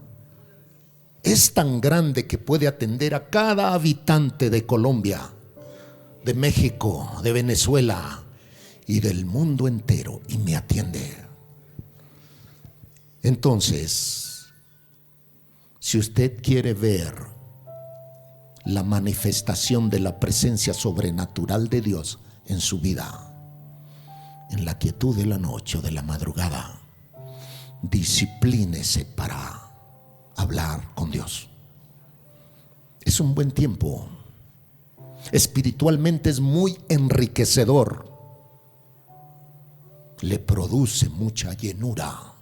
Es tan grande que puede atender a cada habitante de Colombia, de México, de Venezuela y del mundo entero, y me atiende. Entonces, si usted quiere ver la manifestación de la presencia sobrenatural de Dios en su vida, en la quietud de la noche o de la madrugada, disciplínese para hablar con Dios. Es un buen tiempo. Espiritualmente es muy enriquecedor. Le produce mucha llenura.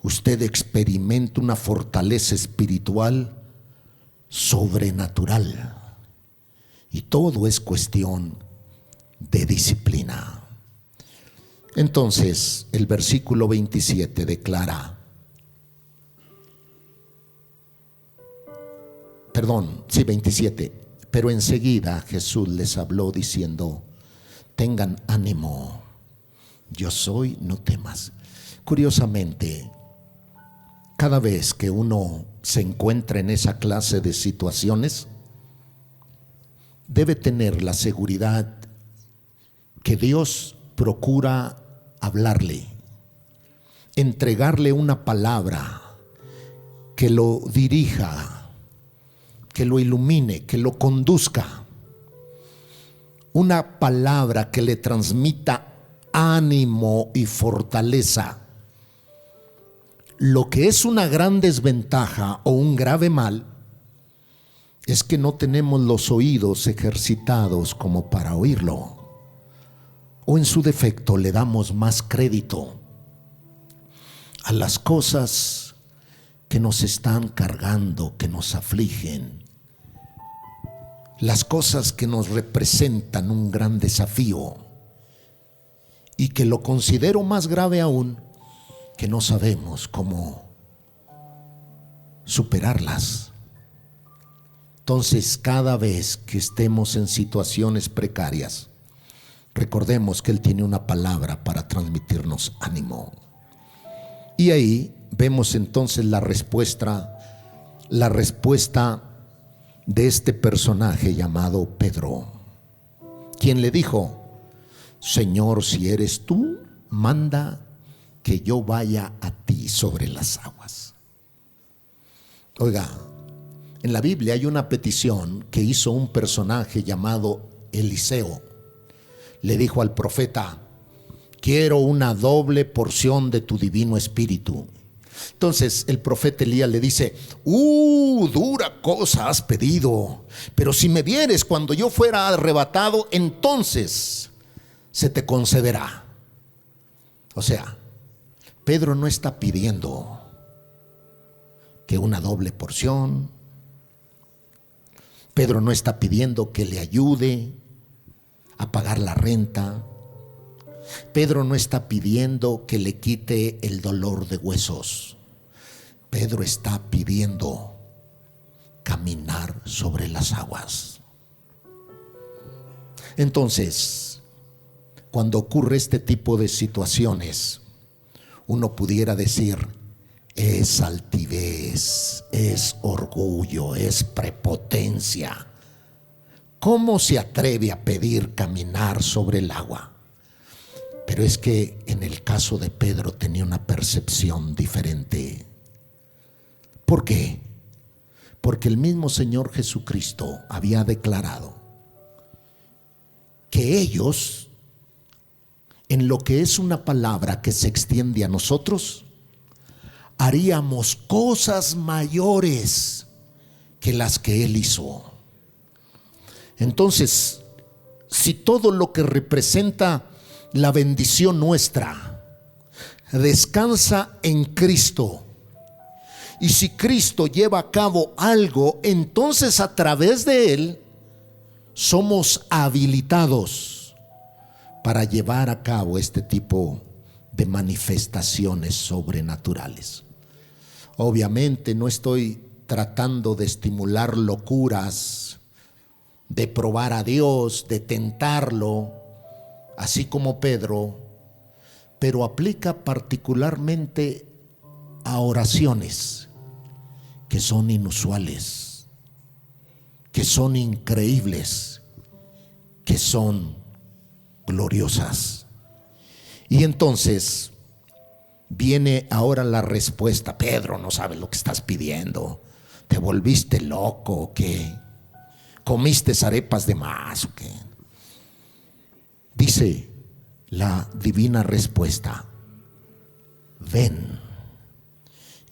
Usted experimenta una fortaleza espiritual sobrenatural. Y todo es cuestión de disciplina. Entonces, el versículo 27 declara, perdón, sí, 27. Pero enseguida Jesús les habló diciendo: tengan ánimo, yo soy, no temas. Curiosamente, cada vez que uno se encuentra en esa clase de situaciones, debe tener la seguridad que Dios procura hablarle, entregarle una palabra que lo dirija, que lo ilumine, que lo conduzca. Una palabra que le transmita ánimo y fortaleza. Lo que es una gran desventaja o un grave mal es que no tenemos los oídos ejercitados como para oírlo. O en su defecto le damos más crédito a las cosas que nos están cargando, que nos afligen, las cosas que nos representan un gran desafío, y que lo considero más grave aún, que no sabemos cómo superarlas. Entonces, cada vez que estemos en situaciones precarias, recordemos que Él tiene una palabra para transmitirnos ánimo. Y ahí vemos entonces la respuesta de este personaje llamado Pedro, quien le dijo: Señor, si eres tú, manda que yo vaya a ti sobre las aguas. Oiga, en la Biblia hay una petición que hizo un personaje llamado Eliseo. Le dijo al profeta: quiero una doble porción de tu divino espíritu. Entonces el profeta Elías le dice: dura cosa has pedido, pero si me vieres cuando yo fuera arrebatado, entonces se te concederá. O sea, Pedro no está pidiendo que una doble porción. Pedro no está pidiendo que le ayude a pagar la renta. Pedro no está pidiendo que le quite el dolor de huesos. Pedro está pidiendo caminar sobre las aguas. Entonces, cuando ocurre este tipo de situaciones, uno pudiera decir: es altivez, es orgullo, es prepotencia. ¿Cómo se atreve a pedir caminar sobre el agua? Pero es que en el caso de Pedro tenía una percepción diferente. ¿Por qué? Porque el mismo Señor Jesucristo había declarado que ellos, en lo que es una palabra que se extiende a nosotros, haríamos cosas mayores que las que Él hizo. Entonces, si todo lo que representa la bendición nuestra descansa en Cristo, y si Cristo lleva a cabo algo, entonces a través de Él somos habilitados para llevar a cabo este tipo de manifestaciones sobrenaturales. Obviamente no estoy tratando de estimular locuras, de probar a Dios, de tentarlo, así como Pedro, pero aplica particularmente a oraciones que son inusuales, que son increíbles, que son gloriosas. Y entonces viene ahora la respuesta: Pedro, no sabes lo que estás pidiendo, te volviste loco, ¿o qué? ¿Comiste arepas de más o qué? Dice la divina respuesta: ven.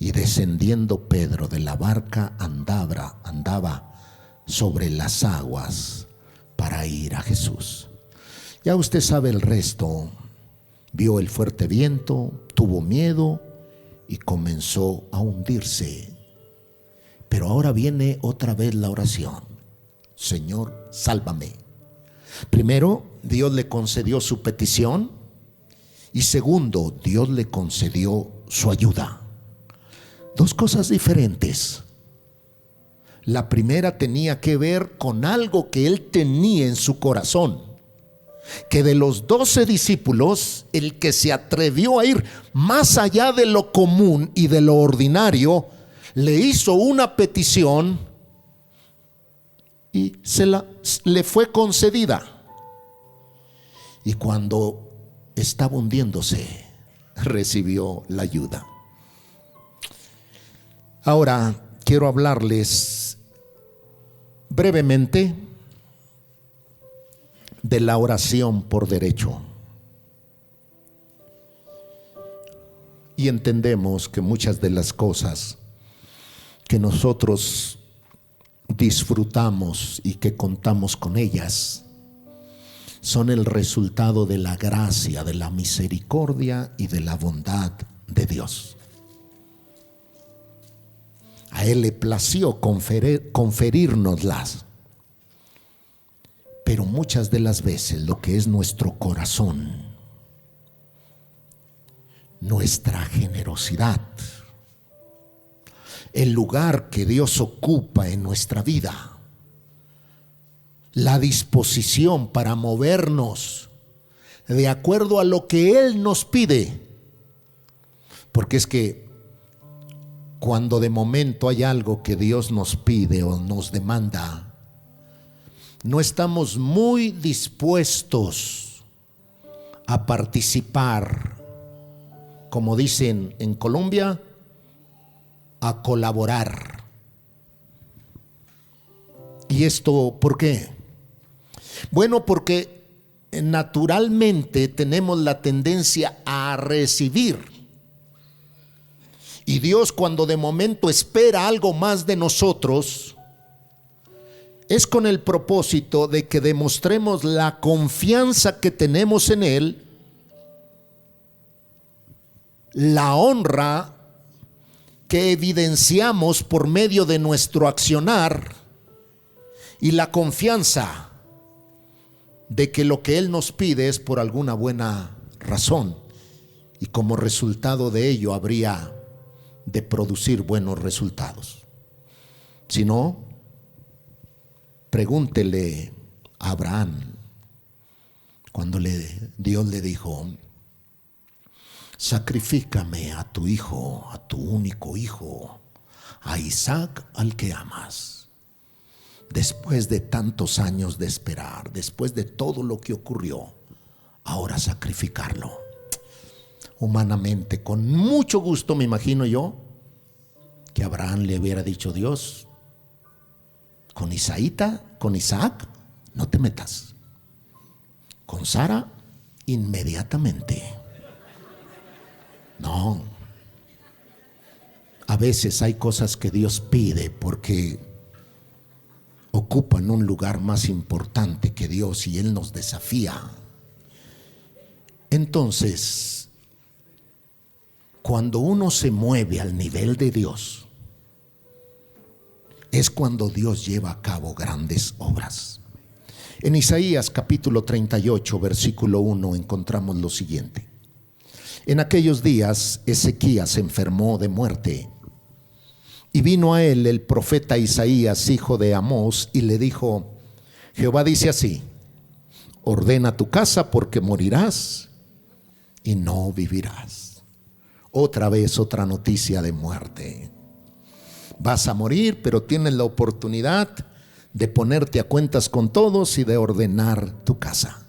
Y descendiendo Pedro de la barca andaba sobre las aguas para ir a Jesús. Ya usted sabe el resto. Vio el fuerte viento, tuvo miedo y comenzó a hundirse. Pero ahora viene otra vez la oración: Señor, sálvame. Primero, Dios le concedió su petición, y segundo, Dios le concedió su ayuda. Dos cosas diferentes. La primera tenía que ver con algo que él tenía en su corazón, que de los 12 discípulos, el que se atrevió a ir más allá de lo común y de lo ordinario, le hizo una petición y le fue concedida. Y cuando estaba hundiéndose, recibió la ayuda. Ahora quiero hablarles brevemente de la oración por derecho. Y entendemos que muchas de las cosas que nosotros disfrutamos y que contamos con ellas son el resultado de la gracia, de la misericordia y de la bondad de Dios. A Él le plació conferírnoslas, pero muchas de las veces lo que es nuestro corazón, nuestra generosidad, el lugar que Dios ocupa en nuestra vida, la disposición para movernos de acuerdo a lo que Él nos pide. Porque es que cuando de momento hay algo que Dios nos pide o nos demanda, no estamos muy dispuestos a participar, como dicen en Colombia, a colaborar. ¿Y esto por qué? Bueno, porque naturalmente tenemos la tendencia a recibir. Y Dios, cuando de momento espera algo más de nosotros, es con el propósito de que demostremos la confianza que tenemos en Él, la honra que evidenciamos por medio de nuestro accionar y la confianza de que lo que Él nos pide es por alguna buena razón, y como resultado de ello habría de producir buenos resultados. Si no, pregúntele a Abraham cuando Dios le dijo: sacrifícame a tu hijo, a tu único hijo, a Isaac, al que amas. Después de tantos años de esperar, después de todo lo que ocurrió, ahora sacrificarlo. Humanamente, con mucho gusto me imagino yo que Abraham le hubiera dicho: Dios, con Isaac, no te metas. Con Sara, inmediatamente. No. A veces hay cosas que Dios pide porque ocupan un lugar más importante que Dios y Él nos desafía. Entonces, cuando uno se mueve al nivel de Dios, es cuando Dios lleva a cabo grandes obras. En Isaías capítulo 38, versículo 1, encontramos lo siguiente: en aquellos días Ezequías se enfermó de muerte, y vino a él el profeta Isaías, hijo de Amós, y le dijo: Jehová dice así: ordena tu casa, porque morirás y no vivirás. Otra vez otra noticia de muerte. Vas a morir, pero tienes la oportunidad de ponerte a cuentas con todos y de ordenar tu casa.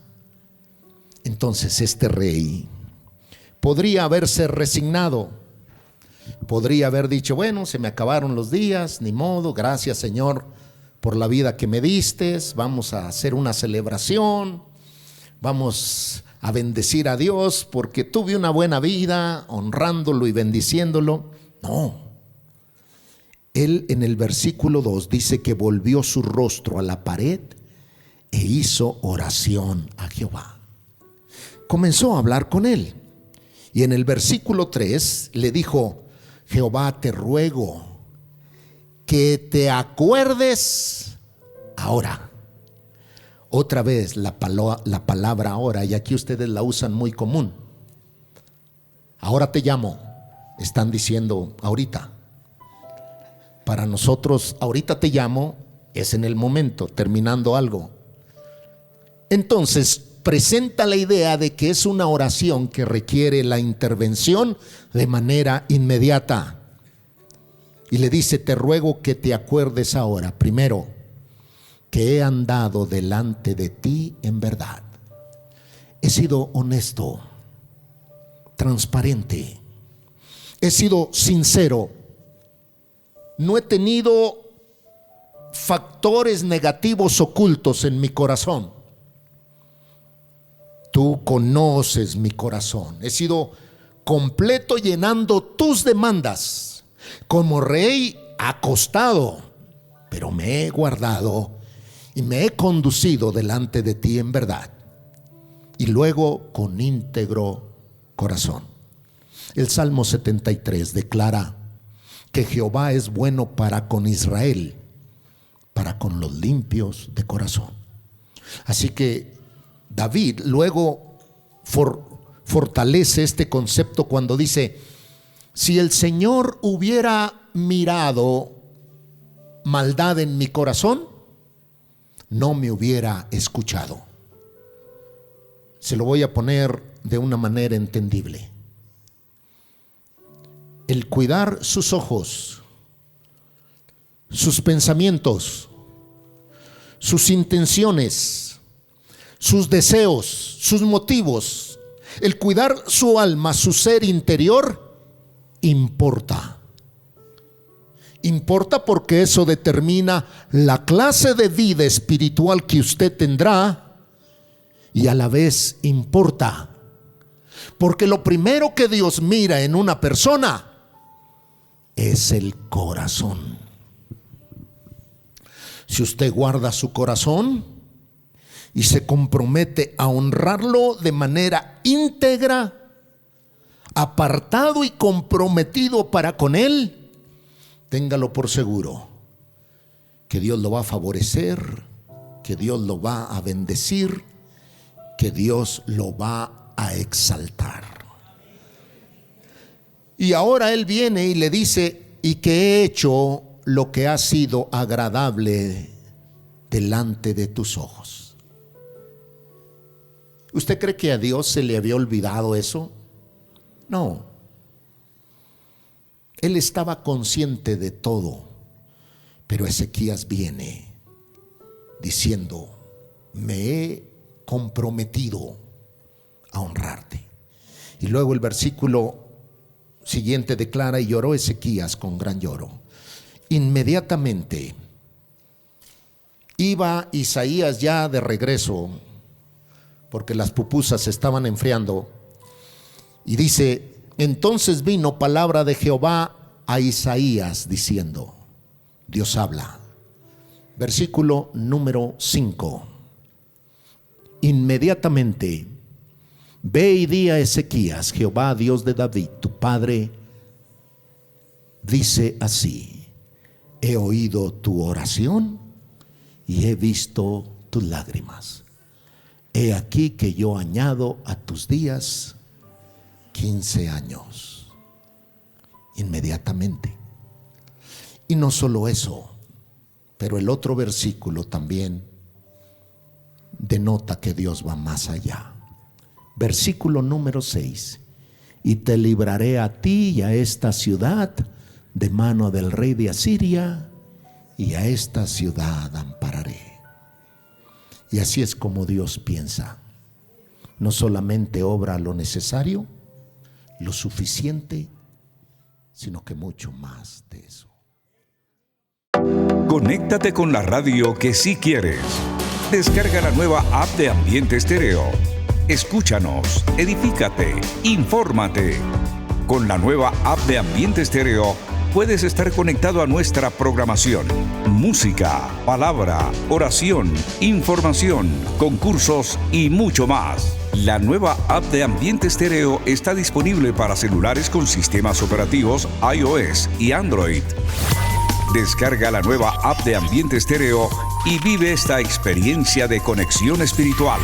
Entonces este rey podría haberse resignado, podría haber dicho: bueno, se me acabaron los días, ni modo, gracias Señor por la vida que me diste, vamos a hacer una celebración, vamos a bendecir a Dios porque tuve una buena vida, honrándolo y bendiciéndolo. No. Él en el versículo 2 dice que volvió su rostro a la pared e hizo oración a Jehová. Comenzó a hablar con él, y en el versículo 3 le dijo: Jehová, te ruego que te acuerdes ahora. Otra vez la palabra ahora, y aquí ustedes la usan muy común. Ahora te llamo, están diciendo ahorita. Para nosotros, ahorita te llamo, es en el momento, terminando algo. Entonces, presenta la idea de que es una oración que requiere la intervención de manera inmediata. Y le dice: te ruego que te acuerdes ahora, primero, que he andado delante de ti en verdad. He sido honesto, transparente, he sido sincero. No he tenido factores negativos ocultos en mi corazón. Tú conoces mi corazón. He sido completo llenando tus demandas. Como rey acostado, pero me he guardado y me he conducido delante de ti en verdad, y luego con íntegro corazón. El Salmo 73 declara que Jehová es bueno para con Israel, para con los limpios de corazón. Así que David luego fortalece este concepto cuando dice: si el Señor hubiera mirado maldad en mi corazón, no me hubiera escuchado. Se lo voy a poner de una manera entendible. el cuidar sus ojos, sus pensamientos, sus intenciones, sus deseos, sus motivos, el cuidar su alma, su ser interior, importa. Importa porque eso determina la clase de vida espiritual que usted tendrá, y a la vez importa porque lo primero que Dios mira en una persona es el corazón. Si usted guarda su corazón y se compromete a honrarlo de manera íntegra, apartado y comprometido para con él, téngalo por seguro que Dios lo va a favorecer, que Dios lo va a bendecir, que Dios lo va a exaltar. Y ahora él viene y le dice: y que he hecho lo que ha sido agradable delante de tus ojos. ¿Usted cree que a Dios se le había olvidado eso? No. Él estaba consciente de todo, pero Ezequías viene diciendo: me he comprometido a honrarte. Y luego el versículo siguiente declara: y lloró Ezequías con gran lloro. Inmediatamente iba Isaías ya de regreso, porque las pupusas se estaban enfriando, y dice: entonces vino palabra de Jehová a Isaías diciendo. Dios habla. Versículo número 5. Inmediatamente ve y di a Ezequías: Jehová, Dios de David, tu padre, dice así: he oído tu oración y he visto tus lágrimas. He aquí que yo añado a tus días 15 años. Inmediatamente. Y no solo eso, pero el otro versículo también denota que Dios va más allá. Versículo número 6. Y te libraré a ti y a esta ciudad de mano del rey de Asiria, y a esta ciudad ampararé. Y así es como Dios piensa. No solamente obra lo necesario, lo suficiente, sino que mucho más de eso. Conéctate con la radio que sí quieres. Descarga la nueva app de Ambiente Estéreo. Escúchanos, edifícate, infórmate. Con la nueva app de Ambiente Estéreo puedes estar conectado a nuestra programación, música, palabra, oración, información, concursos y mucho más. La nueva app de Ambiente Estéreo está disponible para celulares con sistemas operativos iOS y Android. Descarga la nueva app de Ambiente Estéreo y vive esta experiencia de conexión espiritual.